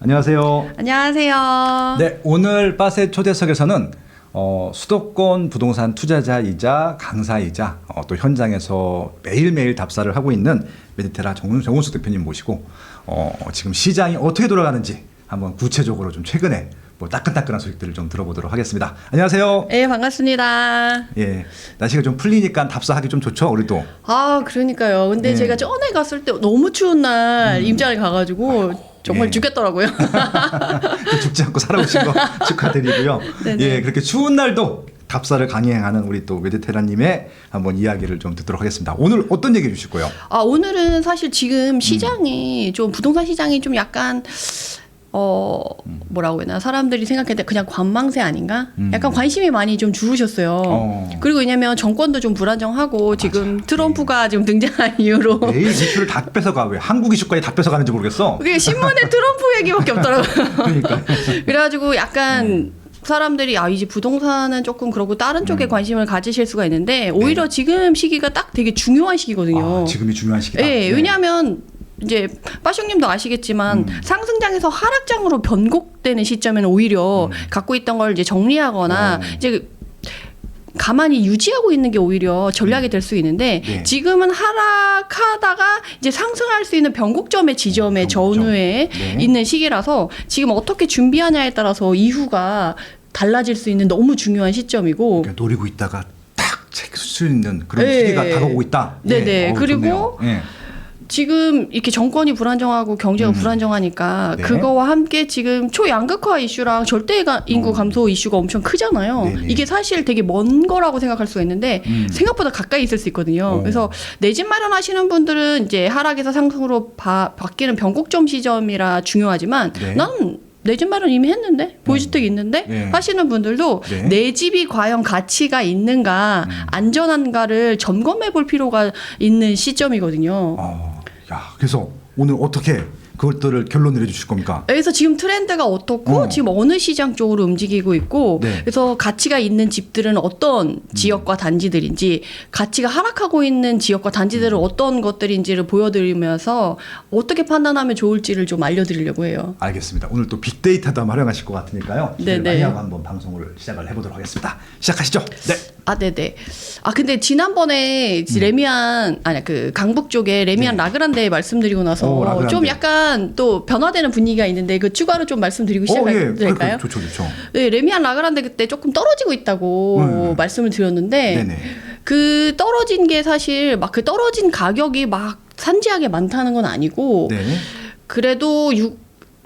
안녕하세요. 안녕하세요. 네, 오늘 빠세 초대석에서는 수도권 부동산 투자자이자 강사이자 또 현장에서 매일매일 답사를 하고 있는 메디테라 정운숙 대표님 모시고 지금 시장이 어떻게 돌아가는지 한번 구체적으로 좀 최근에 뭐 따끈따끈한 소식들을 좀 들어보도록 하겠습니다. 안녕하세요. 네, 반갑습니다. 예, 날씨가 좀 풀리니까 답사하기 좀 좋죠, 우리도. 아, 그러니까요. 근데 네. 제가 전에 갔을 때 너무 추운 날 임장을 가가지고 정말 예. 죽겠더라고요. 죽지 않고 살아오신 거 축하드리고요. 네네. 예, 그렇게 추운 날도 답사를 강행하는 우리 또 메디테라님의 한번 이야기를 좀 듣도록 하겠습니다. 오늘 어떤 얘기 해주실 거예요? 아, 오늘은 사실 지금 시장이 좀 부동산 시장이 좀 약간 뭐라고 해야 되나, 사람들이 생각할 때 그냥 관망세 아닌가? 약간 관심이 많이 좀 줄으셨어요. 그리고 왜냐면 정권도 좀 불안정하고 지금 트럼프가 지금 등장한 이후로 매일 이슈를 다 뺏어가. 왜 한국 이슈까지 다 뺏어가는지 모르겠어. 그게 신문에 트럼프 얘기밖에 없더라고요. 그러니까. 그래가지고 약간 사람들이 이제 부동산은 조금 그러고 다른 쪽에 관심을 가지실 수가 있는데 오히려 지금 시기가 딱 되게 중요한 시기거든요. 아, 지금이 중요한 시기다. 네, 왜냐하면 이제 빠숑님도 아시겠지만 상승장에서 하락장으로 변곡되는 시점에는 오히려 갖고 있던 걸 이제 정리하거나 이제 가만히 유지하고 있는 게 오히려 전략이 될 수 있는데 네. 지금은 하락하다가 이제 상승할 수 있는 변곡점의 지점의 전후에 있는 시기라서 지금 어떻게 준비하냐에 따라서 이후가 달라질 수 있는 너무 중요한 시점이고. 그러니까 노리고 있다가 딱 체크할 수 있는 그런 시기가 다가오고 있다. 네네. 예. 그리고 예. 지금 이렇게 정권이 불안정하고 경제가 불안정하니까 네. 그거와 함께 지금 초양극화 이슈랑 절대 인구 감소 이슈가 엄청 크잖아요. 네네. 이게 사실 되게 먼 거라고 생각할 수가 있는데 생각보다 가까이 있을 수 있거든요. 그래서 내 집 마련하시는 분들은 이제 하락에서 상승으로 바뀌는 변곡점 시점이라 중요하지만 네. 나는 내 집 마련 이미 했는데 보유주택 있는데 네. 하시는 분들도 네. 내 집이 과연 가치가 있는가 안전한가를 점검해 볼 필요가 있는 시점이거든요. 야, 그래서 오늘 어떻게 그것들을 결론 내려주실 겁니까? 그래서 지금 트렌드가 어떻고 지금 어느 시장 쪽으로 움직이고 있고 네. 그래서 가치가 있는 집들은 어떤 지역과 단지들인지 가치가 하락하고 있는 지역과 단지들은 어떤 것들인지를 보여드리면서 어떻게 판단하면 좋을지를 좀 알려드리려고 해요. 알겠습니다. 오늘 또 빅데이터도 한번 활용하실 것 같으니까요. 네네. 많이 하고 한번 방송을 시작을 해보도록 하겠습니다. 시작하시죠. 네. 아, 네네. 아, 근데 지난번에 그 강북 쪽에 레미안 네. 라그란데 말씀드리고 나서 라그란데. 좀 약간 또 변화되는 분위기가 있는데 그 추가로 좀 말씀드리고 시작해도 될까요? 좋죠. 네, 레미안 라그란데 그때 조금 떨어지고 있다고 말씀을 드렸는데 네네. 그 떨어진 게 사실 막 그 떨어진 가격이 막 산지하게 많다는 건 아니고 네. 그래도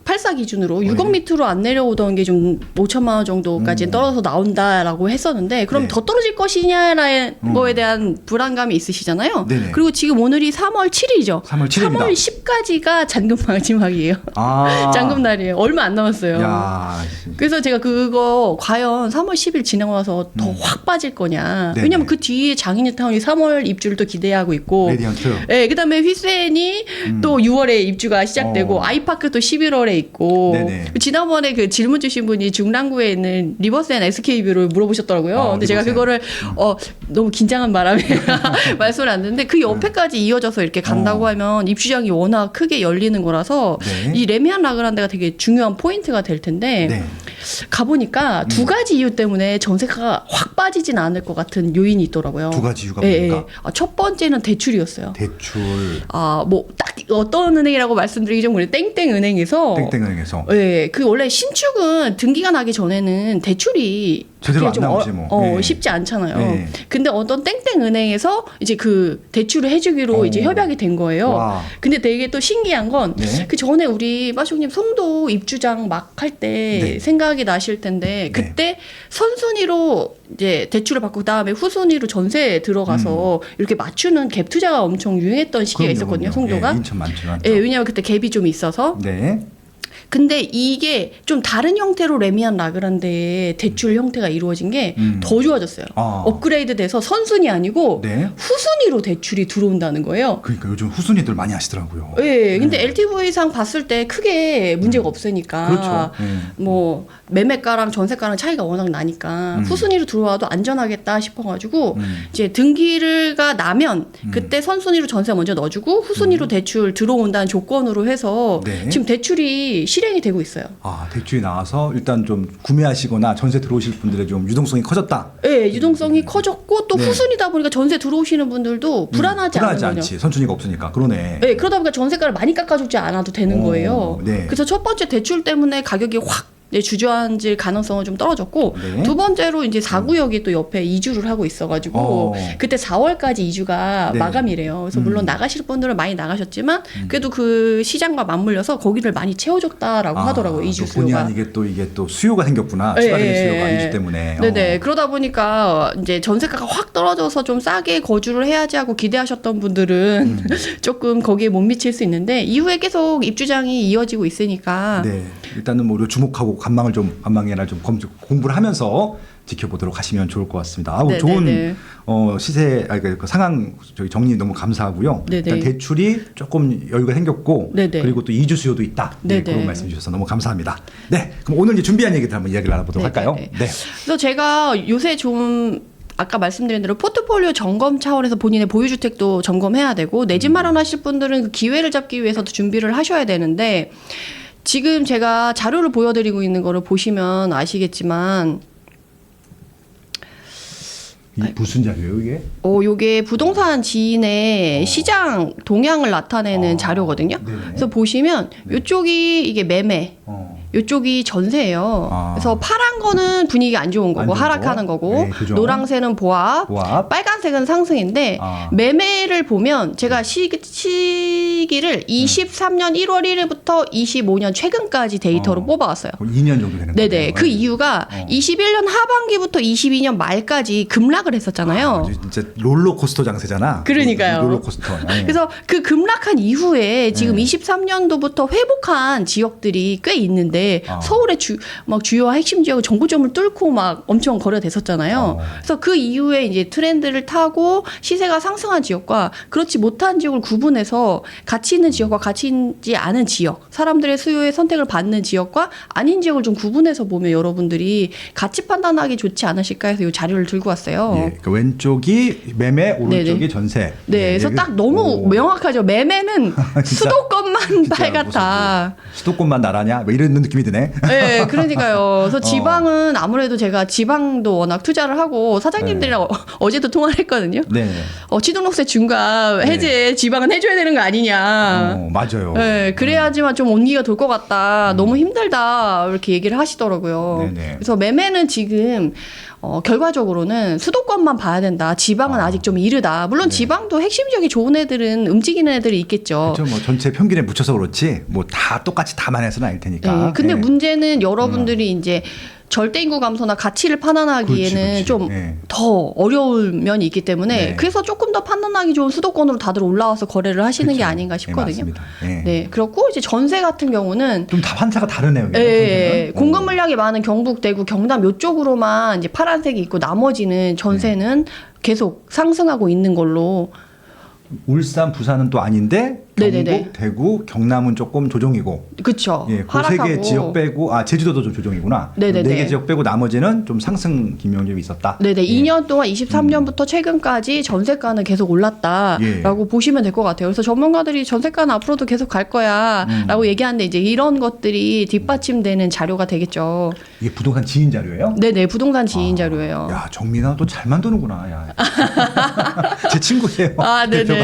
84 기준으로 6억 밑으로 안 내려오던 게 좀 5천만 원 정도까지 떨어져서 나온다라고 했었는데 그럼 네. 더 떨어질 것이냐라는 거에 대한 불안감이 있으시잖아요. 네네. 그리고 지금 오늘이 3월 7일이죠. 3월 7일입니다. 3월 10까지가 잔금 마지막이에요. 아. 잔금 날이에요. 얼마 안 남았어요. 야. 그래서 제가 그거 과연 3월 10일 지나고 나서 더 확 빠질 거냐. 네네. 왜냐면 그 뒤에 장인타운이 3월 입주를 또 기대하고 있고. 레디언트. 네, 그다음에 휘스엔이 또 6월에 입주가 시작되고 아이파크 또 11월에 있고. 네네. 지난번에 그 질문 주신 분이 중랑구에 있는 리버스앤 SK뷰를 물어보셨더라고요. 근데 제가 리버스앤. 그거를 너무 긴장한 바람에 말씀을 안 드는데 그 옆에까지 이어져서 이렇게 간다고 하면 입주장이 워낙 크게 열리는 거라서 네. 이 레미안 라그란데가 되게 중요한 포인트가 될 텐데 네. 가보니까 두 가지 이유 때문에 전세가가 확 빠지진 않을 것 같은 요인이 있더라고요. 두 가지 이유가 예, 뭡니까? 예. 첫 번째는 대출이었어요. 대출. 뭐 딱 어떤 은행이라고 말씀드리기 좀 그래 땡땡 은행에서 땡땡은행에서. 예, 그 원래 신축은 등기가 나기 전에는 대출이 제대로 안 좀 나오지 뭐. 예. 쉽지 않잖아요. 예. 근데 어떤 땡땡 은행에서 이제 그 대출을 해주기로 이제 협약이 된 거예요. 와. 근데 되게 또 신기한 건 네. 그 전에 우리 빠숑님 송도 입주장 막 할 때 네. 생각이 나실 텐데 그때 선순위로 이제 대출을 받고 그다음에 후순위로 전세에 들어가서 이렇게 맞추는 갭 투자가 엄청 유행했던 시기가 그럼요, 있었거든요. 그럼요. 송도가. 예, 인천 많지만. 예, 왜냐하면 그때 갭이 좀 있어서. 네. 근데 이게 좀 다른 형태로 레미안 라그란데의 대출 형태가 이루어진 게 더 좋아졌어요. 업그레이드 돼서 선순위 아니고 네. 후순위로 대출이 들어온다는 거예요. 그러니까 요즘 후순위들 많이 하시더라고요. 네, 근데 LTV상 봤을 때 크게 문제가 없으니까. 그렇죠. 뭐 매매가랑 전세가랑 차이가 워낙 나니까 후순위로 들어와도 안전하겠다 싶어가지고 이제 등기가 나면 그때 선순위로 전세 먼저 넣어주고 후순위로 대출 들어온다는 조건으로 해서 네. 지금 대출이 실행이 되고 있어요. 아, 대출이 나와서 일단 좀 구매하시거나 전세 들어오실 분들의 좀 유동성이 커졌다. 네, 유동성이 커졌고 또 네. 후순이다 보니까 전세 들어오시는 분들도 불안하지 않은 거죠. 않지. 선순위가 없으니까. 그러네. 네, 그러다 보니까 전세가를 많이 깎아주지 않아도 되는 거예요. 네. 그래서 첫 번째 대출 때문에 가격이 확 이제 주저앉을 가능성은 좀 떨어졌고 네. 두 번째로 이제 4구역이 또 옆에 이주를 하고 있어가지고 그때 4월까지 이주가 네. 마감이래요. 그래서 물론 나가실 분들은 많이 나가셨지만 그래도 그 시장과 맞물려서 거기를 많이 채워줬다라고 하더라고요. 이주 또 본의 수요가. 아니게 또 이게 또 수요가 생겼구나. 네. 추가적인 수요가 이주 때문에. 네네. 그러다 보니까 이제 전세가가 확 떨어져서 좀 싸게 거주를 해야지 하고 기대하셨던 분들은 조금 거기에 못 미칠 수 있는데 이후에 계속 입주장이 이어지고 있으니까 네. 일단은 뭐 주목하고 관망이나 좀 공부를 하면서 지켜보도록 하시면 좋을 것 같습니다. 아우, 네네네. 좋은 시세 그 상황 저희 정리 너무 감사하고요. 네네. 일단 대출이 조금 여유가 생겼고 네네. 그리고 또 이주 수요도 있다. 네, 네네. 그런 말씀 주셔서 너무 감사합니다. 네, 그럼 오늘 이제 준비한 얘기들 한번 이야기를 나눠보도록 할까요? 네네네. 네. 그래서 제가 요새 좀 아까 말씀드린 대로 포트폴리오 점검 차원에서 본인의 보유주택도 점검해야 되고 내 집 마련하실 분들은 그 기회를 잡기 위해서도 준비를 하셔야 되는데 지금 제가 자료를 보여드리고 있는 거를 보시면 아시겠지만 이 무슨 자료예요, 이게? 요게 부동산 지인의 시장 동향을 나타내는 자료거든요. 네네. 그래서 보시면 이쪽이 이게 매매, 이쪽이 전세예요. 그래서 파란 거는 분위기 안 좋은 거고 안 좋은 하락하는 거. 거고 네, 그죠. 노랑새는 보합, 보합. 빨간색은 상승인데 매매를 보면 제가 시기를 23년 1월 1일부터 25년 최근까지 데이터로 뽑아왔어요. 2년 정도 되는 거예요. 네네. 그 이유가 21년 하반기부터 22년 말까지 급락을 했었잖아요. 진짜 롤러코스터 장세잖아. 그러니까요. 롤러코스터. 네. 그래서 그 급락한 이후에 지금 23년도부터 회복한 지역들이 꽤 있는데 서울의 막 주요 핵심 지역은 정부점을 뚫고 막 엄청 거래가 됐었잖아요. 그래서 그 이후에 이제 트렌드를 타고 시세가 상승한 지역과 그렇지 못한 지역을 구분해서 가치 있는 지역과 가치 있지 않은 지역, 사람들의 수요에 선택을 받는 지역과 아닌 지역을 좀 구분해서 보면 여러분들이 가치 판단하기 좋지 않으실까 해서 이 자료를 들고 왔어요. 예, 그 왼쪽이 매매, 오른쪽이 네네. 전세. 네, 예, 그래서 여기- 딱 너무 오. 매명확하죠. 매매는 진짜- 수도권만 진짜 빨갛다. 무슨 수도권만 나라냐? 뭐 이런 느낌이 드네. 네, 그러니까요. 그래서 지방은 아무래도 제가 지방도 워낙 투자를 하고 사장님들이랑 어제도 통화를 했거든요. 네. 취득록세 중과 해제 지방은 해줘야 되는 거 아니냐. 맞아요. 네, 그래야지만 좀 온기가 돌 것 같다. 너무 힘들다. 이렇게 얘기를 하시더라고요. 네네. 그래서 매매는 지금 결과적으로는 수도권만 봐야 된다. 지방은 아직 좀 이르다. 물론 지방도 핵심 지역이 좋은 애들은 움직이는 애들이 있겠죠. 그렇죠. 뭐 전체 평균에 묻혀서 그렇지 뭐 다 똑같이 다 만해서는 아닐 테니까. 네, 근데 예. 문제는 여러분들이 이제 절대 인구 감소나 가치를 판단하기에는 그렇지. 좀 예. 더 어려운 면이 있기 때문에 네. 그래서 조금 더 판단하기 좋은 수도권으로 다들 올라와서 거래를 하시는 게 그렇죠. 아닌가 싶거든요. 예, 맞습니다. 예. 네, 그렇고 이제 전세 같은 경우는 좀 다 판차가 다르네요. 예, 전세는. 공급 물량이 많은 경북, 대구, 경남 요쪽으로만 이제 파란색이 있고 나머지는 전세는 계속 상승하고 있는 걸로. 울산, 부산은 또 아닌데 경북, 네네네. 대구, 경남은 조금 조정이고. 그쵸. 예, 그 세 개 지역 빼고 제주도도 좀 조정이구나. 네네네. 네 개 지역 빼고 나머지는 좀 상승 기명이 있었다. 네네. 예. 2년 동안 23년부터 최근까지 전세가는 계속 올랐다라고 예. 보시면 될 것 같아요. 그래서 전문가들이 전세가는 앞으로도 계속 갈 거야라고 얘기하는데 이제 이런 것들이 뒷받침되는 자료가 되겠죠. 이게 부동산 지인 자료예요? 네네. 부동산 지인 자료예요. 야, 정민아 또 잘 만드는구나. 야. 제 친구예요. 네네.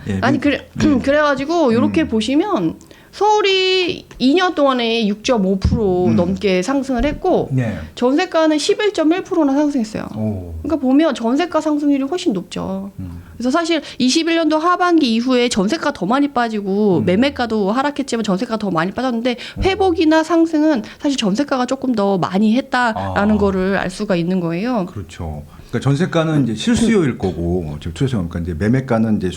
예, 아니 그래가지고 이렇게 보시면 서울이 2년 동안에 6.5% 넘게 상승을 했고 네. 전세가는 11.1%나 상승했어요. 오. 그러니까 보면 전세가 상승률이 훨씬 높죠. 그래서 사실 21년도 하반기 이후에 전세가 더 많이 빠지고 매매가도 하락했지만 전세가 더 많이 빠졌는데 회복이나 상승은 사실 전세가가 조금 더 많이 했다라는 거를 알 수가 있는 거예요. 그렇죠. 그러니까 전세가는 이제 실수요일 거고 지금 투자수요 그러니까 이제 매매가는 이제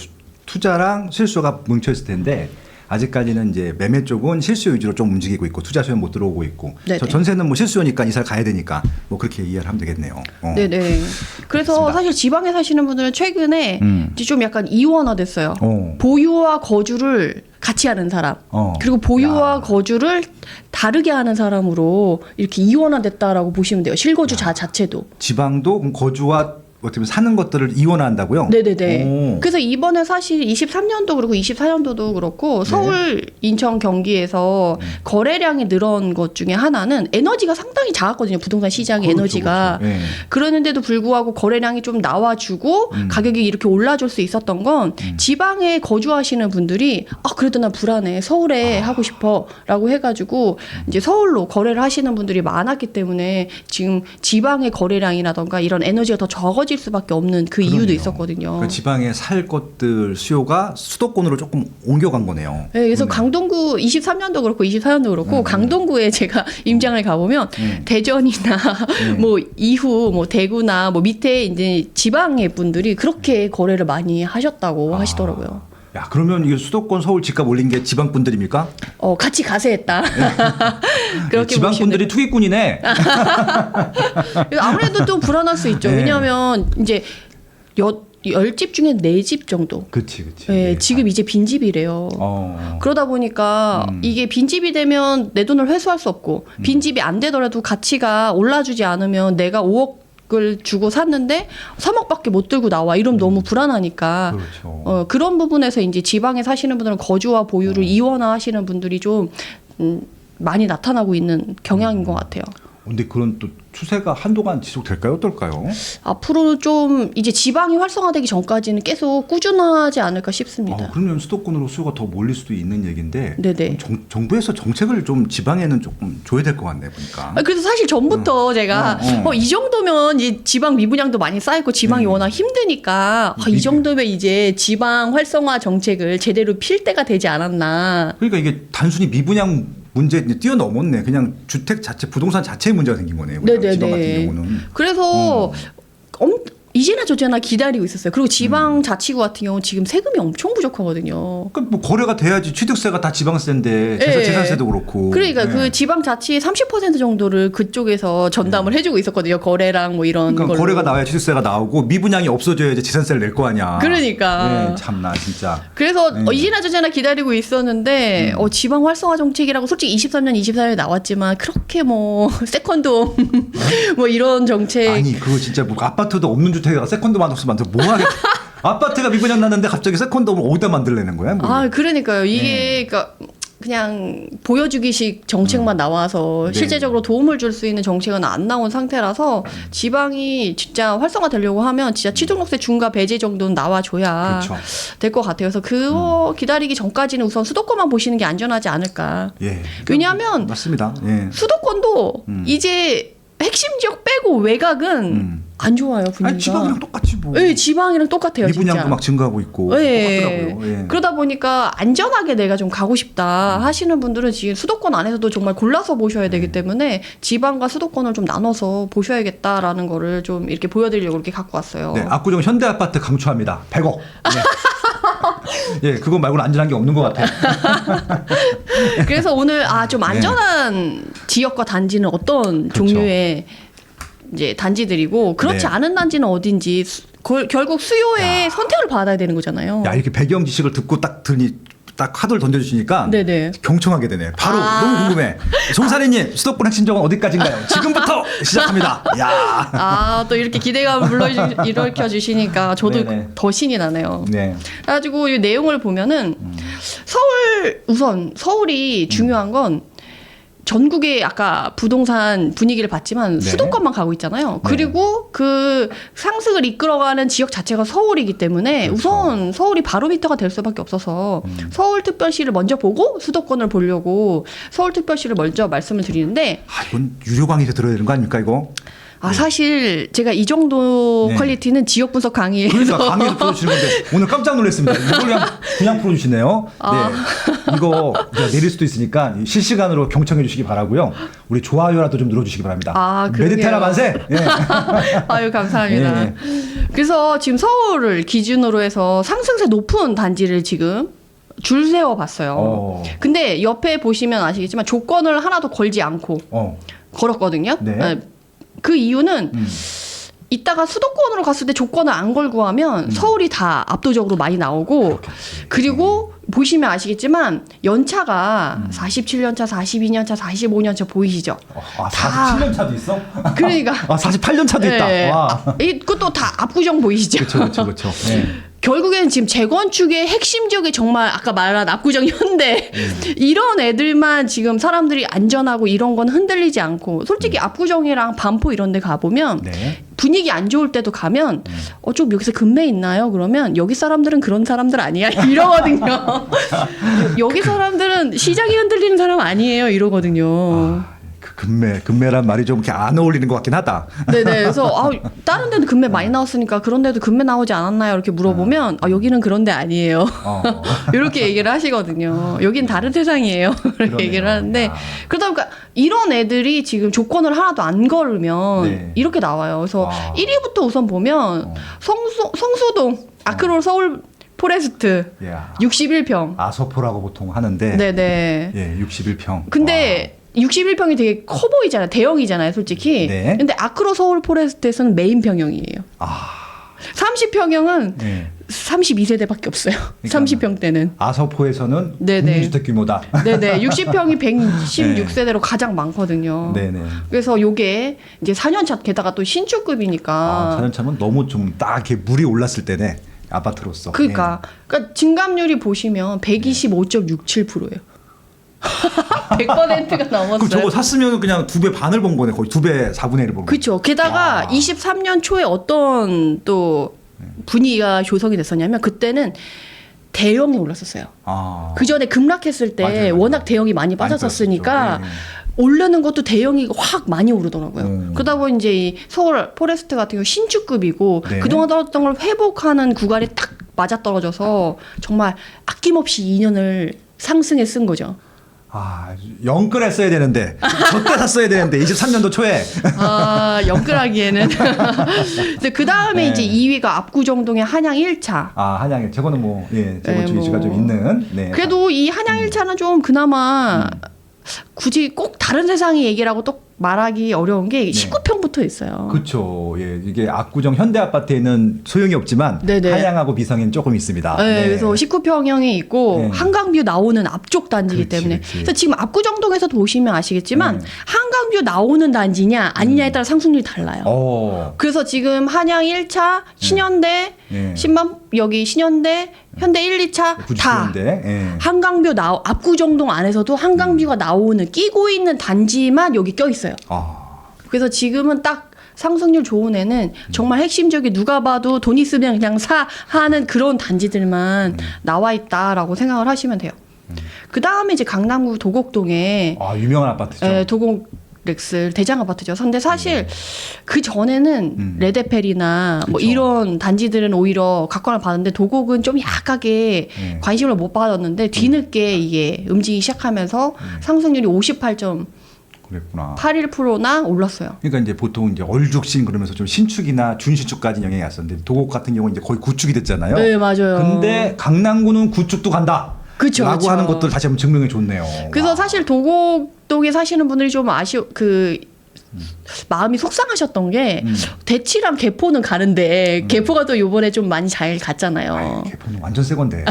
투자랑 실수요가 뭉쳐 있을 텐데 아직까지는 이제 매매 쪽은 실수요 위주로 좀 움직이고 있고 투자 수요 못 들어오고 있고 네네. 저 전세는 뭐 실수요니까 이사를 가야 되니까 뭐 그렇게 이해를 하면 되겠네요. 네네. 그래서 알겠습니다. 사실 지방에 사시는 분들은 최근에 이제 좀 약간 이원화됐어요. 보유와 거주를 같이 하는 사람, 그리고 보유와 거주를 다르게 하는 사람으로 이렇게 이원화됐다라고 보시면 돼요. 실거주 자체도. 지방도 그럼 거주와 어떻게 보면 사는 것들을 이원화한다고요? 네네네. 오. 그래서 이번에 사실 23년도 그렇고 24년도도 그렇고 서울, 인천, 경기에서 거래량이 늘어난 것 중에 하나는 에너지가 상당히 작았거든요. 부동산 시장의 그렇죠, 에너지가. 그렇죠. 예. 그러는데도 불구하고 거래량이 좀 나와주고 가격이 이렇게 올라줄 수 있었던 건 지방에 거주하시는 분들이 그래도 나 불안해. 서울에 하고 싶어. 라고 해가지고 이제 서울로 거래를 하시는 분들이 많았기 때문에 지금 지방의 거래량이라던가 이런 에너지가 더 적어질 수밖에 없는 그 이유도 그러네요. 있었거든요. 그 지방에 살 것들 수요가 수도권으로 조금 옮겨간 거네요. 네, 그래서 그러네요. 강동구 23년도 그렇고 24년도 그렇고 강동구에 제가 임장을 가보면 대전이나 뭐 이후 뭐 대구나 뭐 밑에 이제 지방의 분들이 그렇게 거래를 많이 하셨다고 하시더라고요. 야, 그러면 이게 수도권 서울 집값 올린 게 지방 분들입니까? 같이 가세했다. 그렇게 지방 보시면 분들이 투기꾼이네. 그래서 아무래도 좀 불안할 수 있죠. 네. 왜냐하면 이제 10집 중에 4집 정도. 그렇지. 네, 지금 이제 빈집이래요. 그러다 보니까 이게 빈집이 되면 내 돈을 회수할 수 없고 빈집이 안 되더라도 가치가 올라주지 않으면 내가 5억을 주고 샀는데 3억밖에 못 들고 나와. 이러면 너무 불안하니까. 그렇죠. 그런 부분에서 이제 지방에 사시는 분들은 거주와 보유를 이원화하시는 분들이 좀 많이 나타나고 있는 경향인 것 같아요. 근데 그런 또 추세가 한동안 지속될까요? 어떨까요? 앞으로 좀 이제 지방이 활성화되기 전까지는 계속 꾸준하지 않을까 싶습니다. 그러면 수도권으로 수요가 더 몰릴 수도 있는 얘기인데 네네. 정부에서 정책을 좀 지방에는 조금 줘야 될 것 같네 보니까. 그래서 사실 전부터 제가 이 정도면 이제 지방 미분양도 많이 쌓이고 지방이 워낙 힘드니까 이 정도면 이제 지방 활성화 정책을 제대로 필 때가 되지 않았나. 그러니까 이게 단순히 미분양 문제 이제 뛰어넘었네. 그냥 주택 자체, 부동산 자체의 문제가 생긴 거네요. 지방 같은 경우는. 그래서 이제나 저제나 기다리고 있었어요. 그리고 지방 자치구 같은 경우는 지금 세금이 엄청 부족하거든요. 그러니까 뭐 거래가 돼야지. 취득세가 다 지방세인데 재산세도 그렇고. 그러니까 그 지방 자치의 30% 정도를 그쪽에서 전담을 해주고 있었거든요. 거래랑 뭐 이런 그러니까 걸로. 거래가 나와야 취득세가 나오고 미분양이 없어져야지 재산세를 낼 거 아니야. 그러니까. 참나 진짜. 그래서 이제나 저제나 기다리고 있었는데 지방 활성화 정책이라고 솔직히 23년, 24년에 나왔지만 그렇게 뭐 세컨드 뭐 이런 정책. 아니 그거 진짜 뭐 아파트도 없는 주택에다가 세컨드만 없으면 뭐 하겠다. 아파트가 미분양 났는데 갑자기 세컨드홈을 어디다 만들려는 거야? 뭐. 그러니까요. 이게 그러니까 그냥 보여주기식 정책만 나와서 실제적으로 도움을 줄 수 있는 정책은 안 나온 상태라서 지방이 진짜 활성화되려고 하면 진짜 취득세 중과 배제 정도는 나와줘야 그렇죠. 될 것 같아요. 그래서 그거 기다리기 전까지는 우선 수도권만 보시는 게 안전하지 않을까. 왜냐하면 맞습니다. 수도권도 이제 핵심 지역 빼고 외곽은 안 좋아요, 분위기가. 아니 지방이랑 똑같지 뭐. 네, 지방이랑 똑같아요. 미분양도 진짜. 막 증가하고 있고 똑같더라고요. 그러다 보니까 안전하게 내가 좀 가고 싶다 하시는 분들은 지금 수도권 안에서도 정말 골라서 보셔야 되기 때문에 지방과 수도권을 좀 나눠서 보셔야겠다라는 거를 좀 이렇게 보여드리려고 이렇게 갖고 왔어요. 네, 압구정 현대아파트 강추합니다. 100억. 그거 말고는 안전한 게 없는 것 같아요. 그래서 오늘 좀 안전한 지역과 단지는 어떤 종류의 이제 단지들이고 그렇지 않은 단지는 어딘지 결국 수요의 선택을 받아야 되는 거잖아요. 야, 이렇게 배경 지식을 듣고 딱 카드를 던져주시니까 경청하게 되네. 바로 너무 궁금해. 송사리님 수도권 핵심정은 어디까지인가요? 지금부터 시작합니다. 야. 또 이렇게 기대감을 일으켜 주시니까 저도 더 신이 나네요. 그래가지고 이 내용을 보면은 서울이 중요한 건 전국의 아까 부동산 분위기를 봤지만 수도권만 가고 있잖아요. 그리고 그 상승을 이끌어가는 지역 자체가 서울이기 때문에 우선 서울이 바로미터가 될 수밖에 없어서 서울특별시를 먼저 보고 수도권을 보려고 서울특별시를 먼저 말씀을 드리는데 이건 유료 강의에서 들어야 되는 거 아닙니까 이거? 사실 제가 이 정도 퀄리티는 지역 분석 강의에서 그러니까 강의에서 풀어주시는 건데 오늘 깜짝 놀랐습니다. 이걸 그냥 풀어주시네요. 이거 내릴 수도 있으니까 실시간으로 경청해 주시기 바라고요. 우리 좋아요라도 좀 눌러주시기 바랍니다. 메디테라 만세. 아유 감사합니다. 그래서 지금 서울을 기준으로 해서 상승세 높은 단지를 지금 줄 세워봤어요. 근데 옆에 보시면 아시겠지만 조건을 하나도 걸지 않고 걸었거든요. 그 이유는 이따가 수도권으로 갔을 때 조건을 안 걸고 하면 서울이 다 압도적으로 많이 나오고 그리고 보시면 아시겠지만 연차가 47년차, 42년차, 45년차 보이시죠? 아, 47년 차도 있어? 그러니까 아, 48년 차도 있다. 네. 와. 이것도 다 압구정 보이시죠? 그렇죠. 네. 결국에는 지금 재건축의 핵심 지역이 정말 아까 말한 압구정 현대 이런 애들만 지금 사람들이 안전하고 이런 건 흔들리지 않고 솔직히 압구정이랑 반포 이런 데 가보면 네. 분위기 안 좋을 때도 가면 좀 여기서 금매 있나요? 그러면 여기 사람들은 그런 사람들 아니야 이러거든요. 여기 사람들은 시장이 흔들리는 사람 아니에요 이러거든요. 그 금매란 말이 좀 이렇게 안 어울리는 것 같긴 하다. 네네. 그래서 다른 데도 금매 많이 나왔으니까 그런 데도 금매 나오지 않았나요? 이렇게 물어보면 여기는 그런 데 아니에요. 이렇게 얘기를 하시거든요. 여긴 다른 세상이에요. 이렇게 얘기를 하는데 그러다 보니까 이런 애들이 지금 조건을 하나도 안 걸으면 네. 이렇게 나와요. 그래서 1위부터 우선 보면 성수동 아크롤 서울 포레스트 61평. 아서포라고 보통 하는데. 네네. 예, 61평. 근데 61평이 되게 커 보이잖아요. 대형이잖아요, 솔직히. 네. 근데 아크로 서울 포레스트에서는 메인 평형이에요. 30평형은 네. 32세대밖에 없어요. 30평 대는. 아서포에서는 네네. 국민주택 규모다. 네네. 60평이 116세대로 가장 많거든요. 네네. 그래서 요게 이제 4년차 게다가 또 신축급이니까. 4년차면 너무 좀 딱 이렇게 물이 올랐을 때네. 아파트로서. 그러니까 증감률이 보시면 125.67%예요. 100%가 넘었어요. 그럼 저거 샀으면 그냥 2배 반을 번 거네. 거의 2배 4분의 1을 본 거네. 그렇죠. 게다가 23년 초에 어떤 또 분위기가 조성이 됐었냐면 그때는 대형이 올랐었어요. 그 전에 급락했을 때 맞아요. 워낙 대형이 많이 빠졌었으니까 네. 오르는 것도 대형이 확 많이 오르더라고요. 그러다 보니 이제 이 서울 포레스트 같은 경우 신축급이고 네. 그동안 떨어졌던 걸 회복하는 구간이 딱 맞아떨어져서 정말 아낌없이 2년을 상승에 쓴 거죠. 영끌 했어야 되는데 저때 샀어야 되는데 23년도 초에. 영끌하기에는. 그 다음에 이제 2위가 압구정동의 한양 1차. 한양에 저거는 뭐 재건축 이슈가 좀 있는. 네. 그래도 이 한양 1차는 좀 그나마 굳이 꼭 다른 세상의 얘기라고 또 말하기 어려운 게 19평부터 있어요. 그렇죠. 예, 이게 압구정 현대 아파트에는 소용이 없지만 네네. 한양하고 비상에는 조금 있습니다. 네, 그래서 19평형이 있고 한강뷰 나오는 앞쪽 단지이기 때문에 그렇지. 그래서 지금 압구정동에서도 보시면 아시겠지만 한강뷰 나오는 단지냐 아니냐에 따라 상승률이 달라요. 그래서 지금 한양 1차, 신현대, 여기 신현대, 현대 1, 2차 다 한강뷰 압구정동 안에서도 한강뷰가 나오는 끼고 있는 단지만 여기 껴 있어요. 그래서 지금은 딱 상승률 좋은 애는 정말 핵심적인 누가 봐도 돈 있으면 그냥 사 하는 그런 단지들만 나와 있다라고 생각을 하시면 돼요. 그 다음에 이제 강남구 도곡동에 유명한 아파트죠. 도곡렉스 대장 아파트죠. 근데 사실 그 전에는 레드펠이나 뭐 이런 단지들은 오히려 각광을 받았는데 도곡은 좀 약하게 관심을 못 받았는데 뒤늦게 이게 움직이기 시작하면서 상승률이 81%나 올랐어요. 그러니까 이제 보통 이제 얼죽신 그러면서 좀 신축이나 준신축까지 영향이 왔었는데 도곡 같은 경우는 이제 거의 구축이 됐잖아요. 네, 맞아요. 근데 강남구는 구축도 간다. 라고 하는 것들 다시 한번 증명해 줬네요. 그래서 사실 도곡동에 사시는 분들이 좀 마음이 속상하셨던 게 대치랑 개포는 가는데 개포가 또 요번에 좀 많이 잘 갔잖아요. 개포는 완전 새 건데.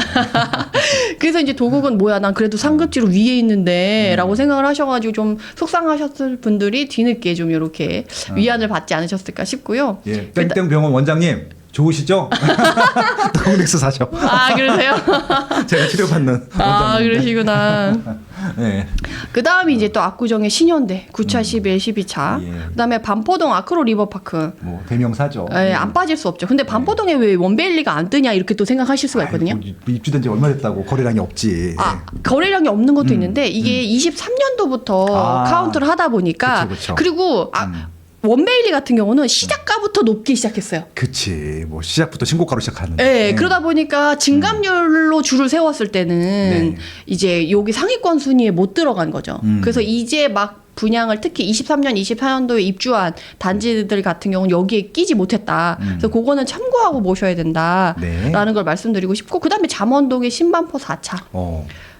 그래서 이제 도곡은 뭐야 난 그래도 상급지로 위에 있는데 라고 생각을 하셔가지고 좀 속상하셨을 분들이 뒤늦게 좀 이렇게 위안을 받지 않으셨을까 싶고요. 땡땡병원 원장님 좋으시죠? 도곡렉스 사셔. 그러세요? 제가 치료받는 원장님. 그러시구나. 네. 그 다음에 이제 또 압구정의 신현대 9차, 11, 12차. 그 다음에 반포동 아크로 리버파크. 뭐 대명사죠. 안 빠질 수 없죠. 근데 반포동에 왜 원베일리가 안 뜨냐 이렇게 또 생각하실 수가 있거든요. 입주된 지 얼마 됐다고 거래량이 없지. 거래량이 없는 것도 있는데 이게 23년도부터 카운트를 하다 보니까 그쵸. 그리고 원베일리 같은 경우는 시작가부터 높기 시작했어요. 그치. 뭐 시작부터 신고가로 시작하는. 네, 그러다 보니까 증감률로 줄을 세웠을 때는 이제 여기 상위권 순위에 못 들어간 거죠. 그래서 이제 막 분양을 특히 23년, 24년도에 입주한 단지들 같은 경우는 여기에 끼지 못했다. 그래서 그거는 참고하고 모셔야 된다라는 걸 말씀드리고 싶고 그다음에 잠원동의 신반포 4차.